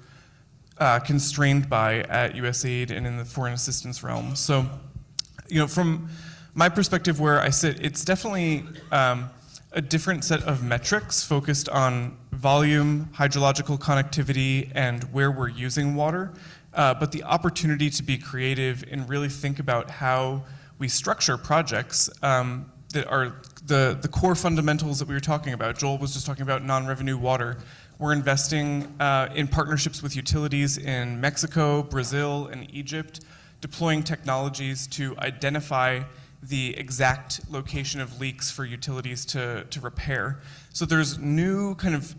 constrained by at USAID and in the foreign assistance realm. So, from my perspective where I sit, it's definitely a different set of metrics focused on volume, hydrological connectivity, and where we're using water. But the opportunity to be creative and really think about how we structure projects that are the core fundamentals that we were talking about. Joel was just talking about non-revenue water. We're investing in partnerships with utilities in Mexico, Brazil, and Egypt, deploying technologies to identify the exact location of leaks for utilities to repair. So there's new kind of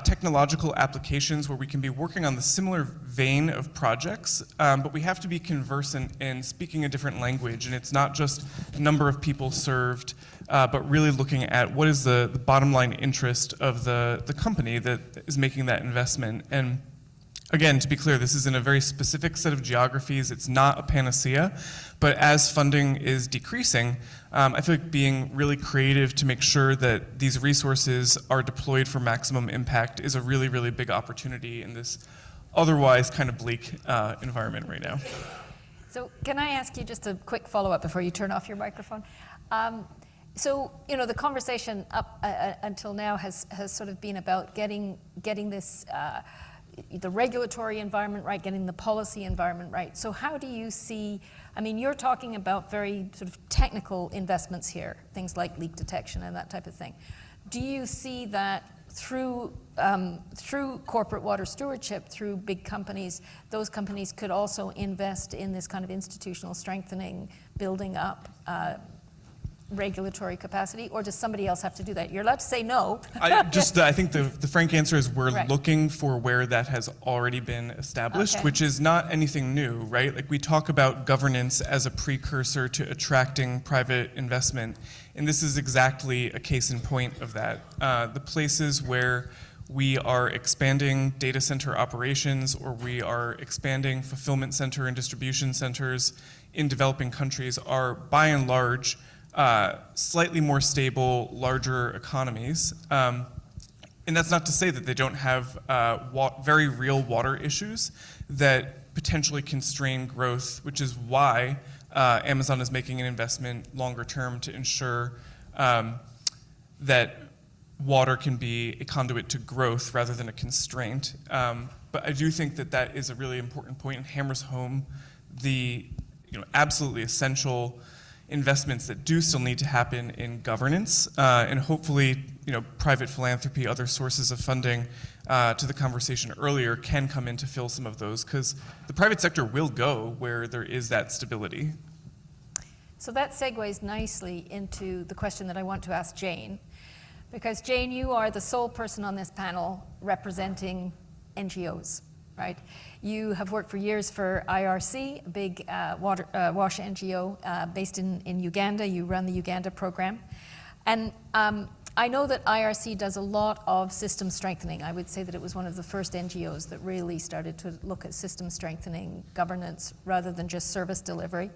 technological applications where we can be working on the similar vein of projects, but we have to be conversant in speaking a different language, and it's not just number of people served, but really looking at what is the bottom line interest of the company that is making that investment. And again, to be clear, this is in a very specific set of geographies. It's not a panacea, but as funding is decreasing, I feel like being really creative to make sure that these resources are deployed for maximum impact is a really, really big opportunity in this otherwise kind of bleak environment right now. So can I ask you just a quick follow-up before you turn off your microphone? So, the conversation up until now has sort of been about getting this the regulatory environment right, getting the policy environment right. So how do you see, you're talking about very sort of technical investments here, things like leak detection and that type of thing. Do you see that through corporate water stewardship, through big companies, those companies could also invest in this kind of institutional strengthening, building up regulatory capacity, or does somebody else have to do that? You're allowed to say no. I think the frank answer is we're Right. looking for where that has already been established, Okay. which is not anything new, right? Like we talk about governance as a precursor to attracting private investment, and this is exactly a case in point of that. The places where we are expanding data center operations or we are expanding fulfillment center and distribution centers in developing countries are by and large slightly more stable, larger economies. And that's not to say that they don't have very real water issues that potentially constrain growth, which is why Amazon is making an investment longer term to ensure that water can be a conduit to growth rather than a constraint. But I do think that that is a really important point and hammers home the absolutely essential investments that do still need to happen in governance, and hopefully private philanthropy, other sources of funding to the conversation earlier can come in to fill some of those, because the private sector will go where there is that stability. So that segues nicely into the question that I want to ask Jane, because Jane, you are the sole person on this panel representing NGOs, right? You have worked for years for IRC, a big WASH NGO based in Uganda. You run the Uganda program. And I know that IRC does a lot of system strengthening. I would say that it was one of the first NGOs that really started to look at system strengthening, governance, rather than just service delivery.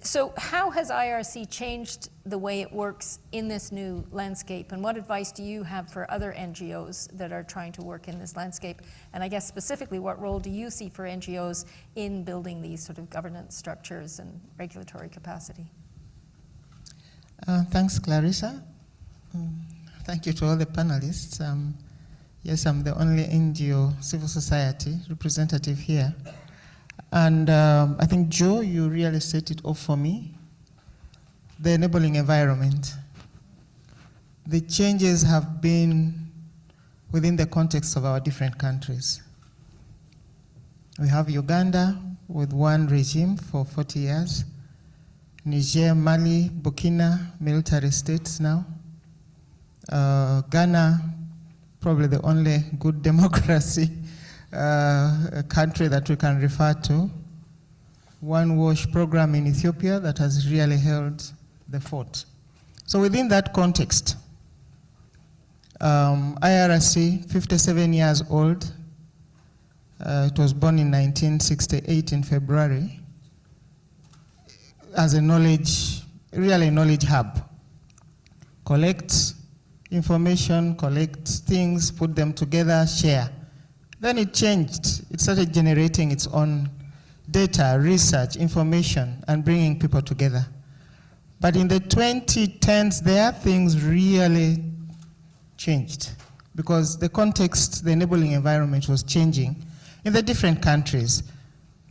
So how has IRC changed the way it works in this new landscape? And what advice do you have for other NGOs that are trying to work in this landscape? And I guess specifically, what role do you see for NGOs in building these sort of governance structures and regulatory capacity? Thanks, Clarissa. Thank you to all the panelists. Yes, I'm the only NGO civil society representative here. And I think, Joe, you really set it off for me. The enabling environment. The changes have been within the context of our different countries. We have Uganda with one regime for 40 years. Niger, Mali, Burkina, military states now. Ghana, probably the only good democracy a country that we can refer to. One WASH program in Ethiopia that has really held the fort. So within that context, IRC, 57 years old, it was born in 1968 in February, as a knowledge hub. Collect information, collect things, put them together, share. Then it changed. It started generating its own data, research, information, and bringing people together. But in the 2010s there, things really changed because the context, the enabling environment was changing in the different countries.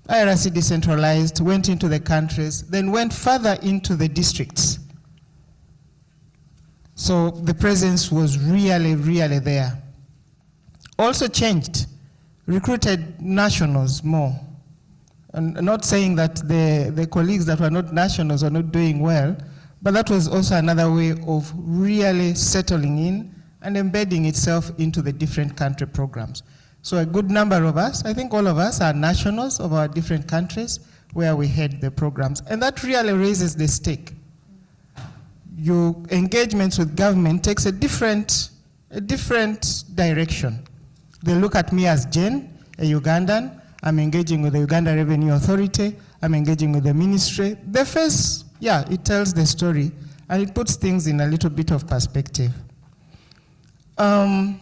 IRC decentralized, went into the countries, then went further into the districts. So the presence was really, really there. Also changed, recruited nationals more. And not saying that the colleagues that were not nationals are not doing well, but that was also another way of really settling in and embedding itself into the different country programs. So a good number of us, I think all of us, are nationals of our different countries where we head the programs. And that really raises the stake. Your engagements with government takes a different direction. They look at me as Jen, a Ugandan. I'm engaging with the Uganda Revenue Authority. I'm engaging with the ministry. The face, yeah, it tells the story, and it puts things in a little bit of perspective. And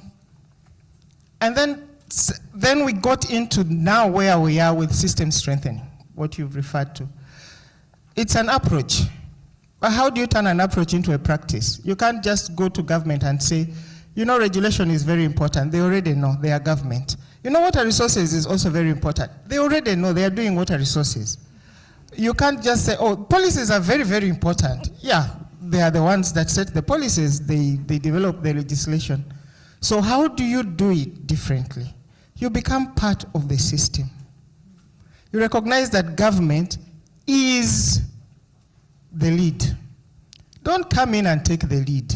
then we got into now where we are with system strengthening, what you've referred to. It's an approach. But how do you turn an approach into a practice? You can't just go to government and say, you know, regulation is very important. They already know, they are government. You know, water resources is also very important. They already know, they are doing water resources. You can't just say, oh, policies are very, very important. Yeah, they are the ones that set the policies, they develop the legislation. So how do you do it differently? You become part of the system. You recognize that government is the lead. Don't come in and take the lead.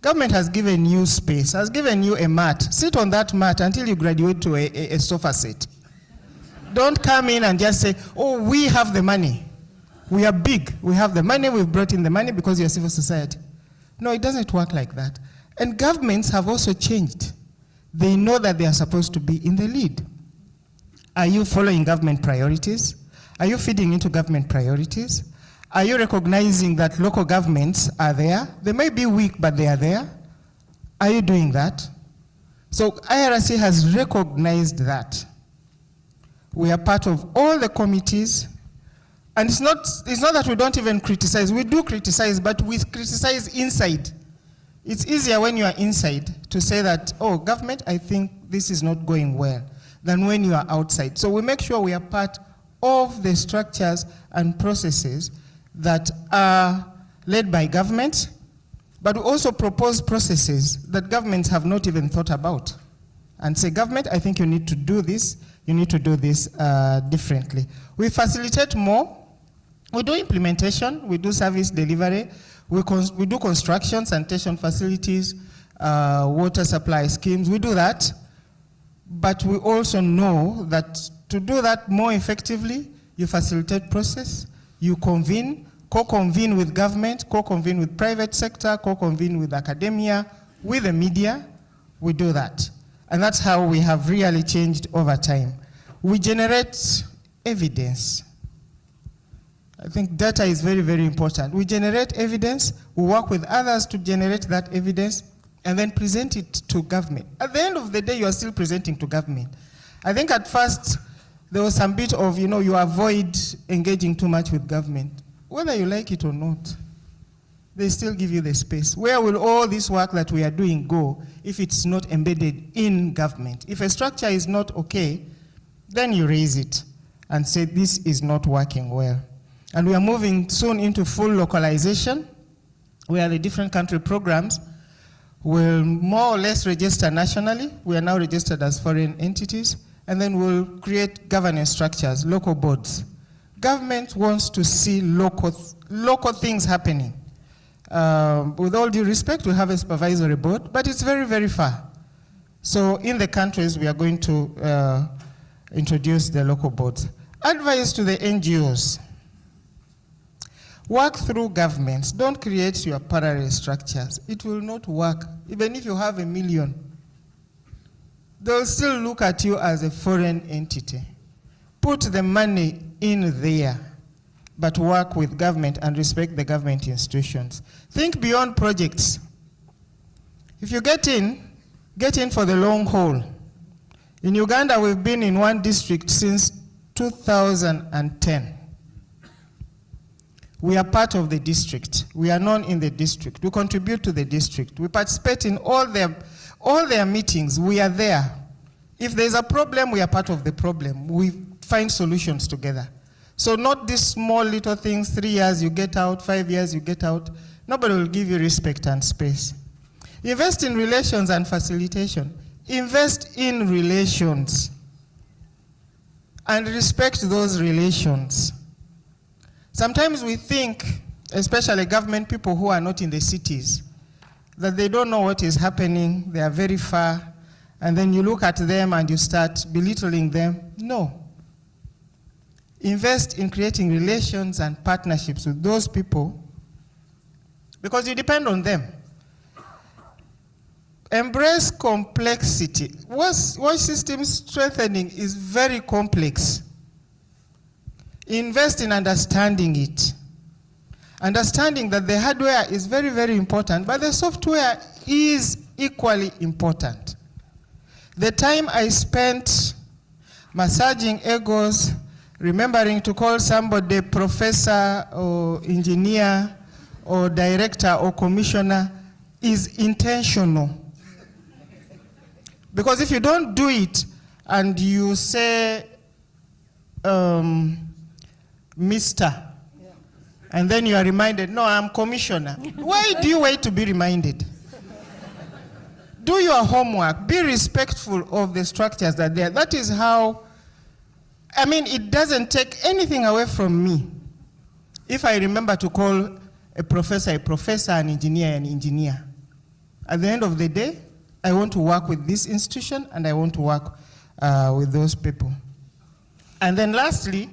Government has given you space, has given you a mat. Sit on that mat until you graduate to a sofa set. Don't come in and just say, oh, we have the money. We are big. We have the money. We've brought in the money because you're civil society. No, it doesn't work like that. And governments have also changed. They know that they are supposed to be in the lead. Are you following government priorities? Are you feeding into government priorities? Are you recognizing that local governments are there? They may be weak, but they are there. Are you doing that? So IRC has recognized that. We are part of all the committees, and it's not that we don't even criticize. We do criticize, but we criticize inside. It's easier when you are inside to say that, oh, government, I think this is not going well, than when you are outside. So we make sure we are part of the structures and processes that are led by government But we also propose processes that governments have not even thought about. And say, government, I think you need to do this, you need to do this differently. We facilitate more. We do implementation, we do service delivery, we do construction, sanitation facilities, water supply schemes, we do that. But we also know that to do that more effectively, you facilitate process, you convene, co-convene with government, co-convene with private sector, co-convene with academia, with the media, we do that. And that's how we have really changed over time. We generate evidence. I think data is very, very important. We generate evidence, we work with others to generate that evidence, and then present it to government. At the end of the day, you are still presenting to government. I think at first, there was some bit of, you avoid engaging too much with government. Whether you like it or not, they still give you the space. Where will all this work that we are doing go if it's not embedded in government? If a structure is not okay, then you raise it and say this is not working well. And we are moving soon into full localization, where the different country programs will more or less register nationally. We are now registered as foreign entities, and then we'll create governance structures, local boards. Government wants to see local things happening. With all due respect, we have a supervisory board, but it's very, very far. So in the countries, we are going to introduce the local boards. Advice to the NGOs. Work through governments. Don't create your parallel structures. It will not work. Even if you have 1 million, they'll still look at you as a foreign entity. Put the money in there, but work with government and respect the government institutions. Think beyond projects. If you get in for the long haul. In Uganda, we've been in one district since 2010. We are part of the district. We are known in the district. We contribute to the district. We participate in all their meetings. We are there. If there's a problem, we are part of the problem. We find solutions together. So not these small little things, 3 years you get out, 5 years you get out. Nobody will give you respect and space. Invest in relations and facilitation. Invest in relations and respect those relations. Sometimes we think, especially government people who are not in the cities, that they don't know what is happening, they are very far, and then you look at them and you start belittling them. No. Invest in creating relations and partnerships with those people because you depend on them. Embrace complexity. Watch system strengthening is very complex. Invest in understanding it. Understanding that the hardware is very, very important, but the software is equally important. The time I spent massaging egos, remembering to call somebody professor or engineer or director or commissioner is intentional. Because if you don't do it and you say, Mr., and then you are reminded, no, I'm commissioner. Why do you wait to be reminded? Do your homework. Be respectful of the structures that are there. That is how, it doesn't take anything away from me if I remember to call a professor, an engineer. At the end of the day, I want to work with this institution and I want to work with those people. And then lastly,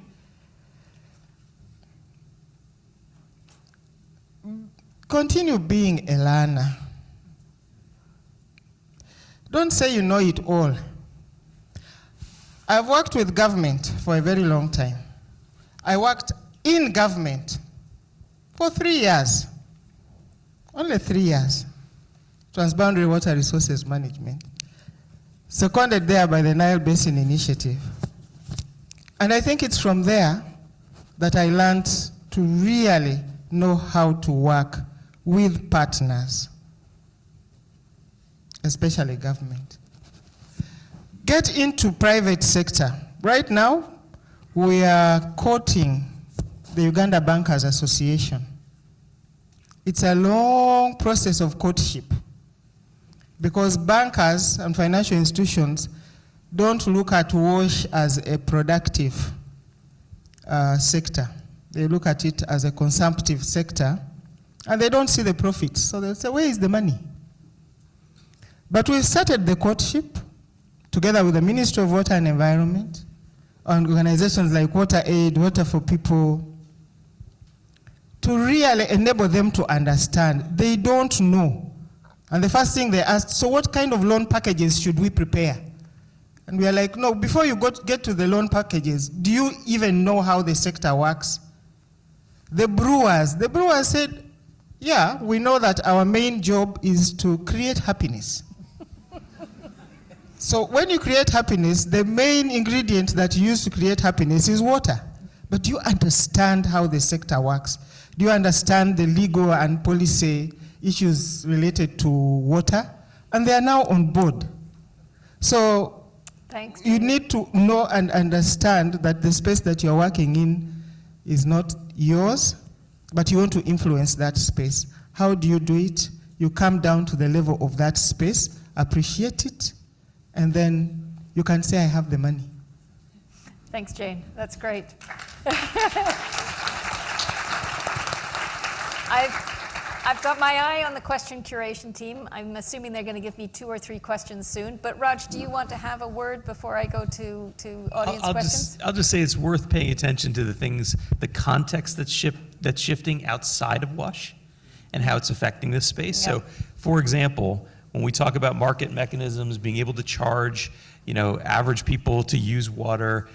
continue being a learner. Don't say you know it all. I've worked with government for a very long time. I worked in government for 3 years. Only 3 years. Transboundary Water Resources Management. Seconded there by the Nile Basin Initiative. And I think it's from there that I learned to really know how to work with partners, especially government. Get into private sector. Right now, we are courting the Uganda Bankers Association. it's a long process of courtship, because bankers and financial institutions don't look at WASH as a productive sector. They look at it as a consumptive sector, and they don't see the profits. So they'll say, where is the money? But we started the courtship together with the Ministry of Water and Environment and organizations like Water Aid, Water for People, to really enable them to understand. They don't know. And the first thing they asked, so what kind of loan packages should we prepare? And we are like, no, before you get to the loan packages, do you even know how the sector works? The brewers said, yeah, we know that our main job is to create happiness. So when you create happiness, the main ingredient that you use to create happiness is water. But do you understand how the sector works? Do you understand the legal and policy issues related to water? And they are now on board. So Thanks. you need to know and understand that the space that you're working in is not yours, but you want to influence that space. How do you do it? You come down to the level of that space, appreciate it, and then you can say, I have the money. Thanks, Jane. That's great. I've got my eye on the question curation team. I'm assuming they're going to give me 2 or 3 questions soon. But Raj, do you want to have a word before I go to audience questions? I'll just say it's worth paying attention to the things, the context that's shifting outside of WASH and how it's affecting this space. Yep. So, for example, when we talk about market mechanisms, being able to charge, average people to use water,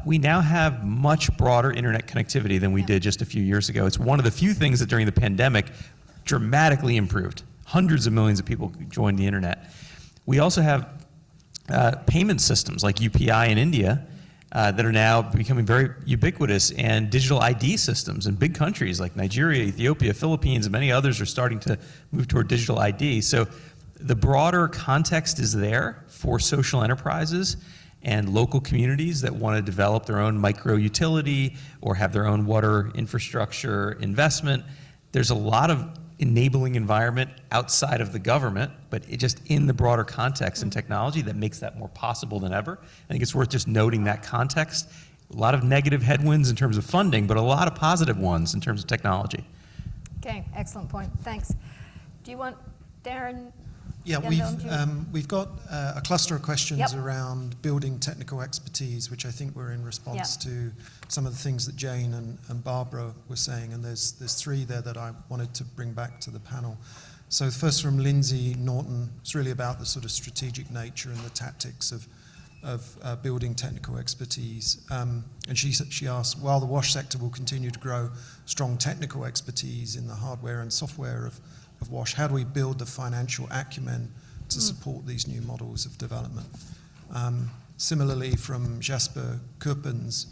we now have much broader internet connectivity than we did just a few years ago. It's one of the few things that during the pandemic dramatically improved. Hundreds of millions of people joined the internet. We also have payment systems like UPI in India that are now becoming very ubiquitous, and digital ID systems in big countries like Nigeria, Ethiopia, Philippines, and many others are starting to move toward digital ID. So the broader context is there for social enterprises and local communities that want to develop their own micro utility or have their own water infrastructure investment. There's a lot of enabling environment outside of the government, but it just in the broader context and technology that makes that more possible than ever. I think it's worth just noting that context. A lot of negative headwinds in terms of funding, but a lot of positive ones in terms of technology. Okay, excellent point. Thanks. Do you want Darren? Yeah, we've got a cluster of questions around building technical expertise, which I think were in response to some of the things that Jane and Barbara were saying, and there's 3 there that I wanted to bring back to the panel. So first from Lindsay Norton, it's really about the sort of strategic nature and the tactics of building technical expertise. And she asked, while the WASH sector will continue to grow strong technical expertise in the hardware and software of WASH, how do we build the financial acumen to support these new models of development? Similarly, from Jasper Kurpens,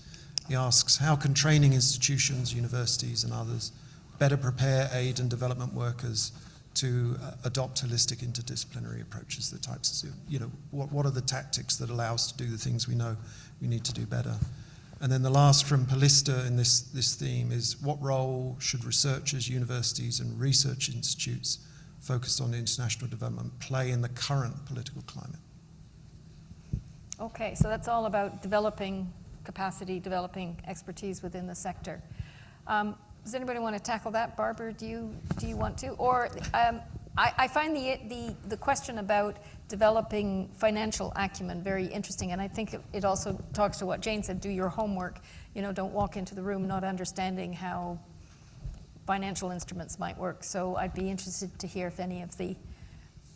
he asks, how can training institutions, universities and others better prepare aid and development workers to adopt holistic interdisciplinary approaches, the types of, what are the tactics that allow us to do the things we know we need to do better? And then the last from Palista in this theme is, what role should researchers, universities and research institutes focused on international development play in the current political climate? Okay, so that's all about developing capacity, developing expertise within the sector. Does anybody want to tackle that? Barbara, do you want to? Or I find the question about developing financial acumen very interesting, and I think it also talks to what Jane said, do your homework. Don't walk into the room not understanding how financial instruments might work. So I'd be interested to hear if any of the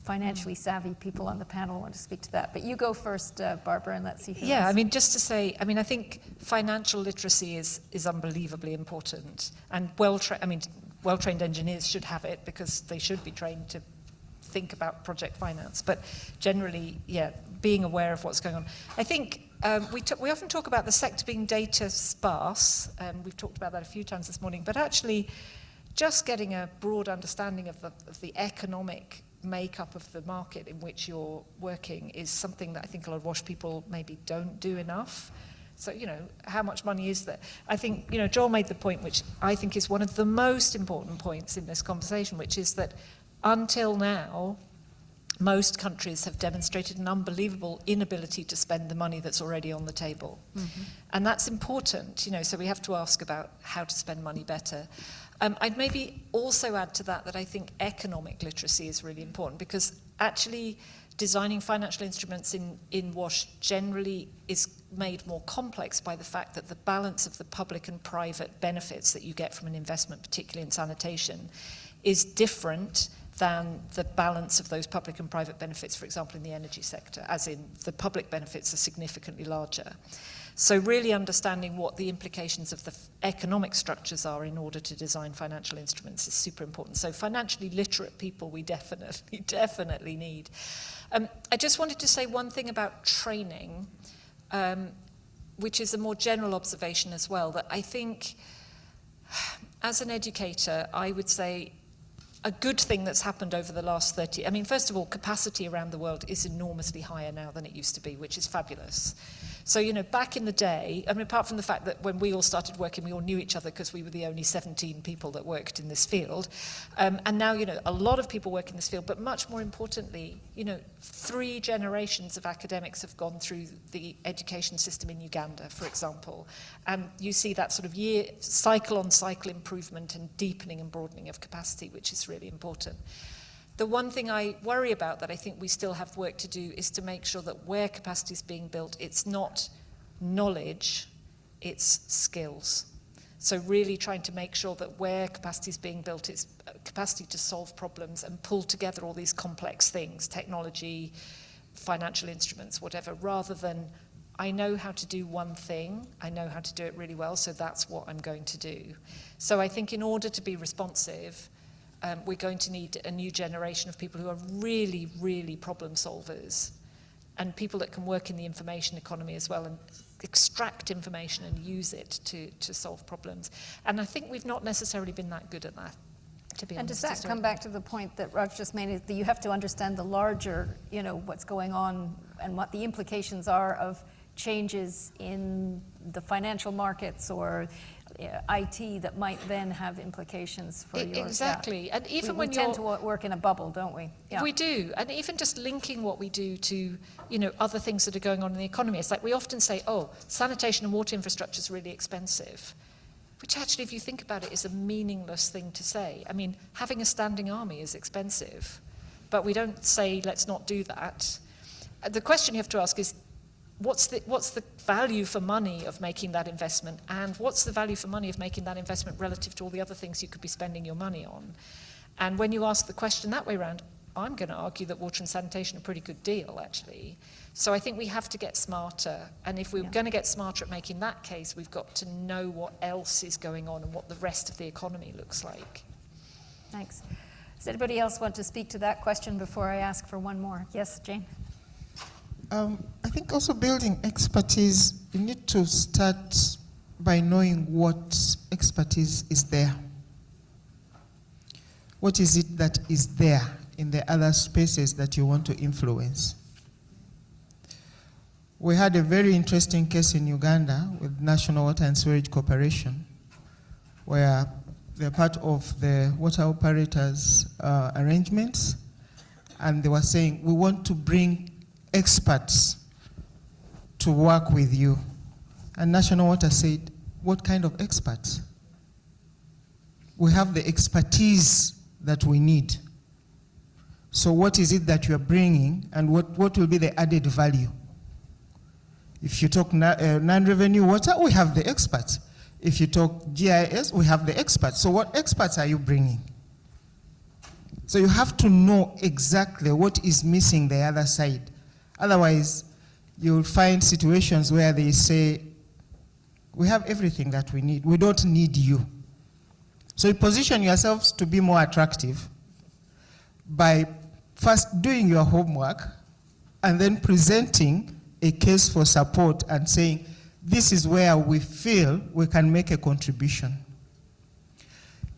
financially savvy people on the panel want to speak to that. But you go first, Barbara, and let's see who else. Just to say, I think financial literacy is unbelievably important, and well-trained engineers should have it because they should be trained to think about project finance. But generally, being aware of what's going on. I think we often talk about the sector being data sparse. We've talked about that a few times this morning. But actually, just getting a broad understanding of the economic makeup of the market in which you're working is something that I think a lot of WASH people maybe don't do enough. So, how much money is there? I think, Joel made the point, which I think is one of the most important points in this conversation, which is that until now, most countries have demonstrated an unbelievable inability to spend the money that's already on the table. Mm-hmm. And that's important, so we have to ask about how to spend money better. I'd maybe also add to that I think economic literacy is really important, because actually designing financial instruments in WASH generally is made more complex by the fact that the balance of the public and private benefits that you get from an investment, particularly in sanitation, is different than the balance of those public and private benefits, for example, in the energy sector, as in the public benefits are significantly larger. So really understanding what the implications of the economic structures are in order to design financial instruments is super important. So financially literate people we definitely need. I just wanted to say one thing about training, which is a more general observation as well, that I think as an educator, I would say a good thing that's happened over the last 30, first of all, capacity around the world is enormously higher now than it used to be, which is fabulous. So, back in the day, apart from the fact that when we all started working, we all knew each other because we were the only 17 people that worked in this field. And now, a lot of people work in this field, but much more importantly, 3 generations of academics have gone through the education system in Uganda, for example. And you see that sort of cycle-on-cycle improvement and deepening and broadening of capacity, which is really important. The one thing I worry about that I think we still have work to do is to make sure that where capacity is being built, it's not knowledge, it's skills. So really trying to make sure that where capacity is being built, it's capacity to solve problems and pull together all these complex things, technology, financial instruments, whatever, rather than I know how to do one thing, I know how to do it really well, so that's what I'm going to do. So I think in order to be responsive, we're going to need a new generation of people who are really, really problem solvers, and people that can work in the information economy as well and extract information and use it to solve problems. And I think we've not necessarily been that good at that, to be honest. And does that come back to the point that Raj just made, is that you have to understand the larger, what's going on and what the implications are of changes in the financial markets or IT that might then have implications for your exactly. staff. And even we tend to work in a bubble, don't we? Yeah. We do, and even just linking what we do to other things that are going on in the economy. It's like we often say, sanitation and water infrastructure is really expensive, which actually, if you think about it, is a meaningless thing to say. Having a standing army is expensive, but we don't say let's not do that. The question you have to ask is, what's the value for money of making that investment, and what's the value for money of making that investment relative to all the other things you could be spending your money on? And when you ask the question that way around, I'm going to argue that water and sanitation are a pretty good deal, actually. So I think we have to get smarter, and if we're going to get smarter at making that case, we've got to know what else is going on and what the rest of the economy looks like. Thanks. Does anybody else want to speak to that question before I ask for one more? Yes, Jane? I think also building expertise, you need to start by knowing what expertise is there. What is it that is there in the other spaces that you want to influence? We had a very interesting case in Uganda with National Water and Sewerage Corporation, where they're part of the water operators' arrangements, and they were saying, we want to bring experts to work with you. And National Water said, what kind of experts? We have the expertise that we need. So what is it that you are bringing, and what will be the added value? If you talk non-revenue water, we have the experts. If you talk GIS, we have the experts. So what experts are you bringing? So you have to know exactly what is missing the other side. Otherwise, you'll find situations where they say, we have everything that we need. We don't need you. So you position yourselves to be more attractive by first doing your homework and then presenting a case for support and saying, this is where we feel we can make a contribution.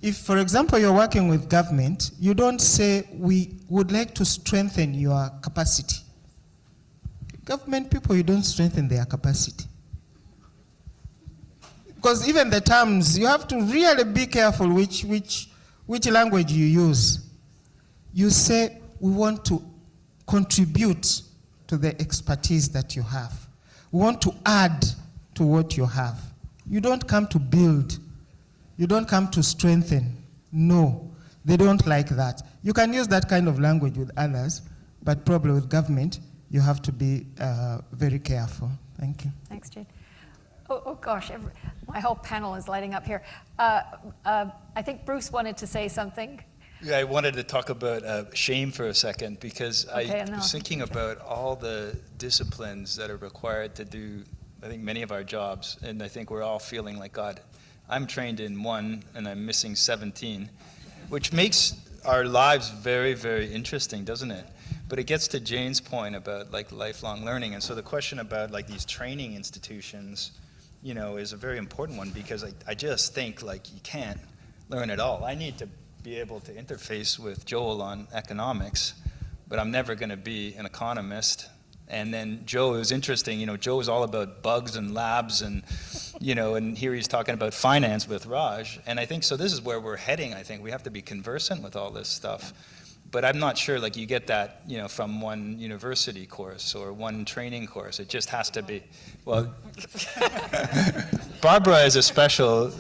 If, for example, you're working with government, you don't say, we would like to strengthen your capacity. Government people, you don't strengthen their capacity. Because even the terms, you have to really be careful which language you use. You say, we want to contribute to the expertise that you have. We want to add to what you have. You don't come to build. You don't come to strengthen. No, they don't like that. You can use that kind of language with others, but probably with government, you have to be very careful. Thank you. Thanks, Jane. Oh gosh, my whole panel is lighting up here. I think Bruce wanted to say something. Yeah, I wanted to talk about shame for a second, because I was thinking about all the disciplines that are required to do, I think, many of our jobs, and I think we're all feeling like, God, I'm trained in one and I'm missing 17, which makes our lives very, very interesting, doesn't it? But it gets to Jane's point about like lifelong learning, and so the question about like these training institutions, you know, is a very important one, because I just think like you can't learn it all. I need to be able to interface with Joel on economics, but I'm never going to be an economist. And then Joe, it was interesting, you know, Joe is all about bugs and labs and, you know, and here he's talking about finance with Raj. And I think, so this is where we're heading, I think. We have to be conversant with all this stuff. But I'm not sure, like, you get that, you know, from one university course or one training course. It just has to be, well, Barbara is a special,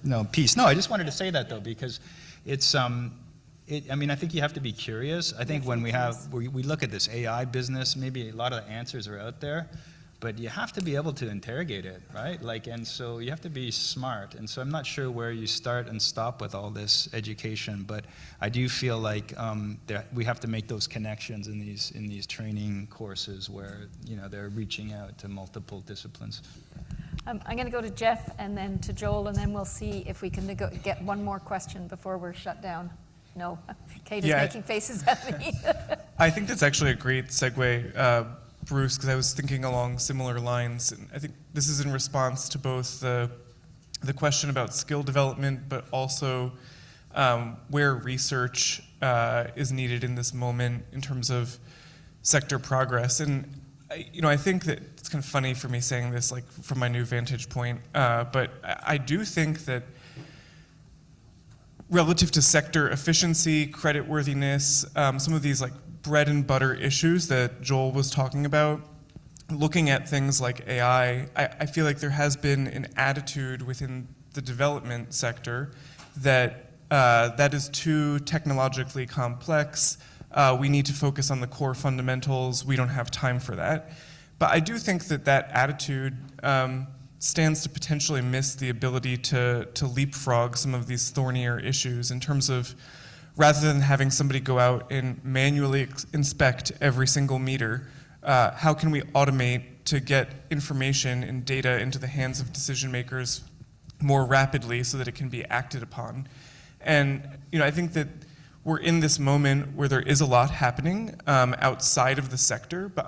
you know, piece. No, I just wanted to say that, though, because it's, I mean, I think you have to be curious. I think when we look at this AI business, maybe a lot of the answers are out there, but you have to be able to interrogate it, right? Like, and so you have to be smart. And so I'm not sure where you start and stop with all this education, but I do feel like we have to make those connections in these training courses where, you know, they're reaching out to multiple disciplines. I'm going to go to Jeff and then to Joel, and then we'll see if we can get one more question before we're shut down. No, Kate is making faces at me. I think that's actually a great segue, Bruce, because I was thinking along similar lines. And I think this is in response to both the question about skill development, but also where research is needed in this moment in terms of sector progress. And you know, I think that it's kind of funny for me saying this, like from my new vantage point, but I do think that relative to sector efficiency, creditworthiness, some of these like bread and butter issues that Joel was talking about, looking at things like AI, I feel like there has been an attitude within the development sector that that is too technologically complex. We need to focus on the core fundamentals. We don't have time for that. But I do think that that attitude stands to potentially miss the ability to leapfrog some of these thornier issues in terms of, rather than having somebody go out and manually inspect every single meter, how can we automate to get information and data into the hands of decision makers more rapidly so that it can be acted upon? And you know, I think that we're in this moment where there is a lot happening outside of the sector, but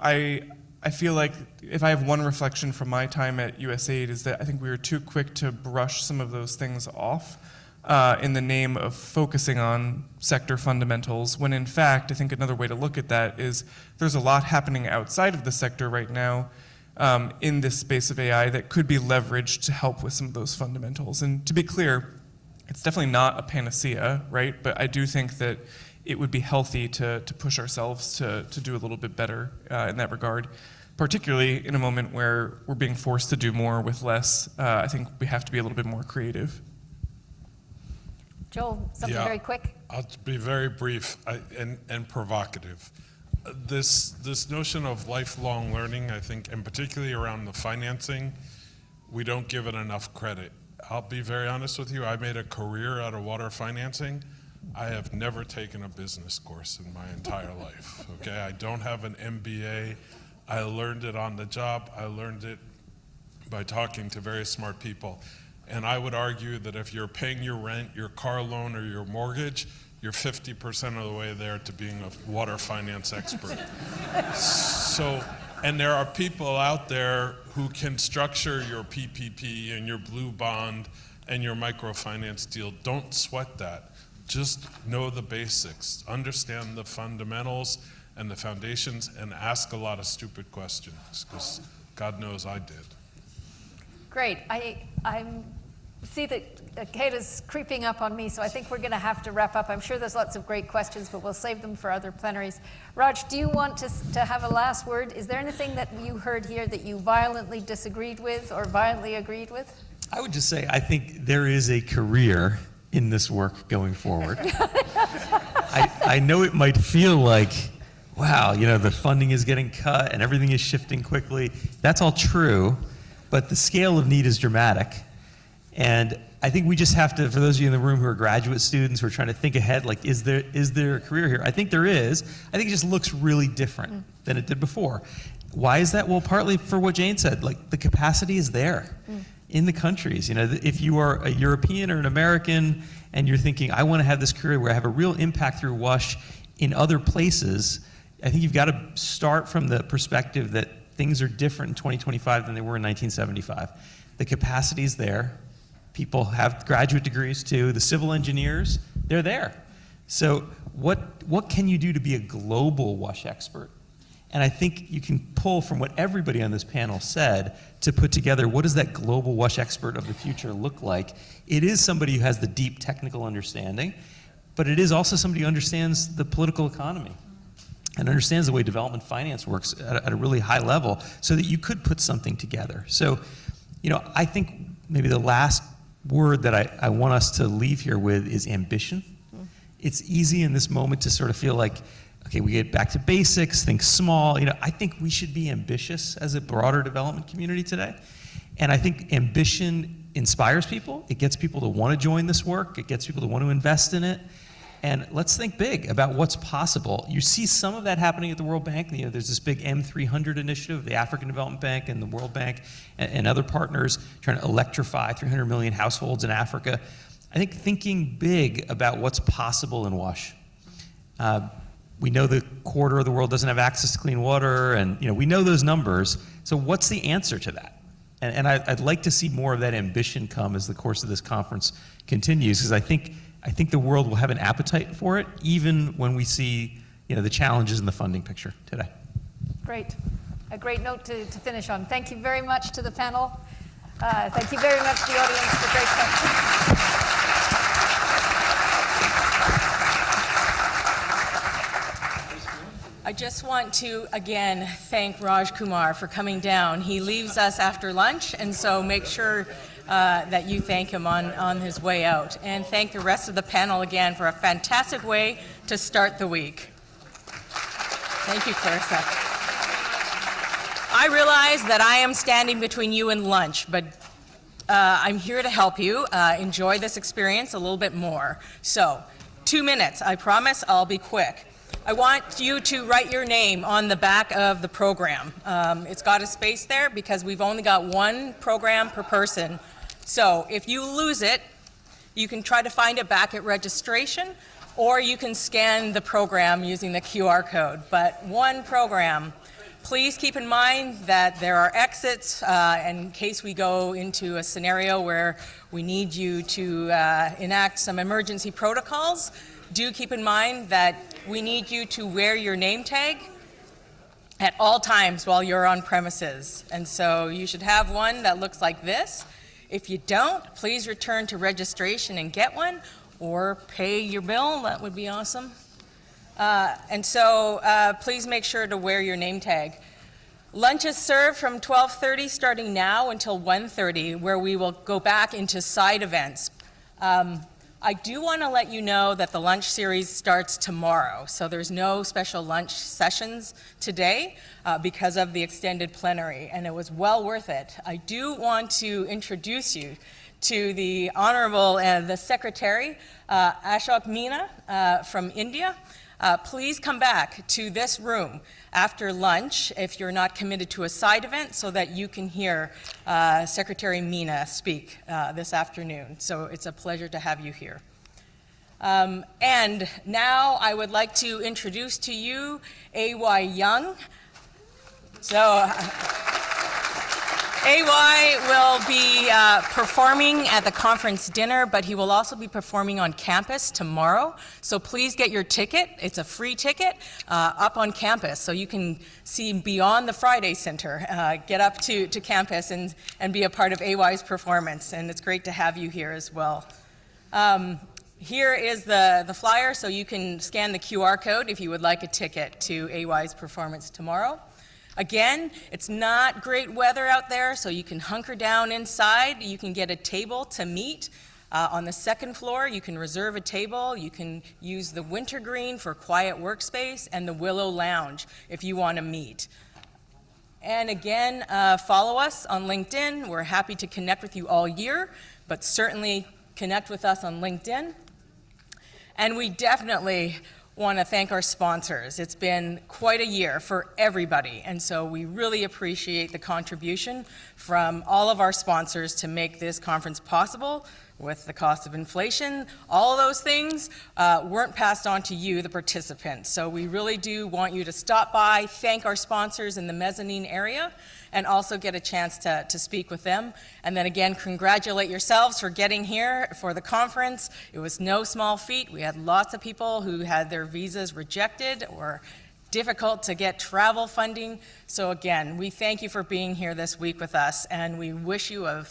I feel like if I have one reflection from my time at USAID is that I think we were too quick to brush some of those things off in the name of focusing on sector fundamentals, when in fact, I think another way to look at that is there's a lot happening outside of the sector right now in this space of AI that could be leveraged to help with some of those fundamentals. And to be clear, it's definitely not a panacea, right? But I do think that it would be healthy to push ourselves to do a little bit better in that regard, particularly in a moment where we're being forced to do more with less. I think we have to be a little bit more creative. Joel, something very quick. I'll be very brief and provocative. This notion of lifelong learning, I think, and particularly around the financing, we don't give it enough credit. I'll be very honest with you, I made a career out of water financing. I have never taken a business course in my entire life, okay? I don't have an MBA. I learned it on the job. I learned it by talking to very smart people. And I would argue that if you're paying your rent, your car loan, or your mortgage, you're 50% of the way there to being a water finance expert. So, and there are people out there who can structure your PPP and your blue bond and your microfinance deal. Don't sweat that. Just know the basics, understand the fundamentals and the foundations, and ask a lot of stupid questions, because God knows I did. Great. I see that Kata's creeping up on me, so I think we're going to have to wrap up. I'm sure there's lots of great questions, but we'll save them for other plenaries. Raj, do you want to have a last word? Is there anything that you heard here that you violently disagreed with or violently agreed with? I would just say I think there is a career in this work going forward. I know it might feel like, wow, the funding is getting cut and everything is shifting quickly. That's all true, but the scale of need is dramatic. And I think we just have to, for those of you in the room who are graduate students who are trying to think ahead, like, is there a career here? I think there is. I think it just looks really different than it did before. Why is that? Well, partly for what Jane said, like the capacity is there in the countries. If you are a European or an American and you're thinking, I want to have this career where I have a real impact through WASH in other places, I think you've got to start from the perspective that things are different in 2025 than they were in 1975. The capacity is there. People have graduate degrees too. The civil engineers, they're there. So what can you do to be a global WASH expert? And I think you can pull from what everybody on this panel said to put together what does that global WASH expert of the future look like. It is somebody who has the deep technical understanding, but it is also somebody who understands the political economy and understands the way development finance works at a really high level so that you could put something together. So, I think maybe the last word that I want us to leave here with is ambition. It's easy in this moment to sort of feel like, okay, we get back to basics, think small. I think we should be ambitious as a broader development community today. And I think ambition inspires people. It gets people to want to join this work. It gets people to want to invest in it. And let's think big about what's possible. You see some of that happening at the World Bank. There's this big M300 initiative, the African Development Bank and the World Bank and other partners trying to electrify 300 million households in Africa. I think thinking big about what's possible in WASH. We know the quarter of the world doesn't have access to clean water, and we know those numbers. So what's the answer to that? And I'd like to see more of that ambition come as the course of this conference continues, because I think the world will have an appetite for it, even when we see the challenges in the funding picture today. Great. A great note to finish on. Thank you very much to the panel. Thank you very much to the audience for great questions. I just want to, again, thank Raj Kumar for coming down. He leaves us after lunch, and so make sure that you thank him on his way out. And thank the rest of the panel again for a fantastic way to start the week. Thank you, Clarissa. I realize that I am standing between you and lunch, but I'm here to help you enjoy this experience a little bit more. So, 2 minutes. I promise I'll be quick. I want you to write your name on the back of the program. It's got a space there because we've only got one program per person. So if you lose it, you can try to find it back at registration, or you can scan the program using the QR code. But one program. Please keep in mind that there are exits in case we go into a scenario where we need you to enact some emergency protocols. Do keep in mind that we need you to wear your name tag at all times while you're on premises. And so you should have one that looks like this. If you don't, please return to registration and get one, or pay your bill. That would be awesome. And so please make sure to wear your name tag. Lunch is served from 12:30 starting now until 1:30, where we will go back into side events. I do want to let you know that the lunch series starts tomorrow, so there's no special lunch sessions today because of the extended plenary, and it was well worth it. I do want to introduce you to the Honorable the Secretary, Ashok Meena from India. Please come back to this room after lunch if you're not committed to a side event so that you can hear Secretary Meena speak this afternoon. So it's a pleasure to have you here. And now I would like to introduce to you A.Y. Young. So AY will be performing at the conference dinner, but he will also be performing on campus tomorrow. So please get your ticket. It's a free ticket up on campus, so you can see beyond the Friday Center. Get up to campus and be a part of AY's performance, and it's great to have you here as well. Here is the flyer, so you can scan the QR code if you would like a ticket to AY's performance tomorrow. Again, it's not great weather out there, so you can hunker down inside. You can get a table to meet. On the second floor, you can reserve a table. You can use the wintergreen for quiet workspace and the Willow Lounge if you want to meet. And again, follow us on LinkedIn. We're happy to connect with you all year, but certainly connect with us on LinkedIn. And we definitely want to thank our sponsors. It's been quite a year for everybody, and so we really appreciate the contribution from all of our sponsors to make this conference possible. With the cost of inflation, all of those things weren't passed on to you, the participants. So we really do want you to stop by, thank our sponsors in the mezzanine area, and also get a chance to speak with them. And then again, congratulate yourselves for getting here for the conference. It was no small feat. We had lots of people who had their visas rejected or difficult to get travel funding. So again, we thank you for being here this week with us, and we wish you a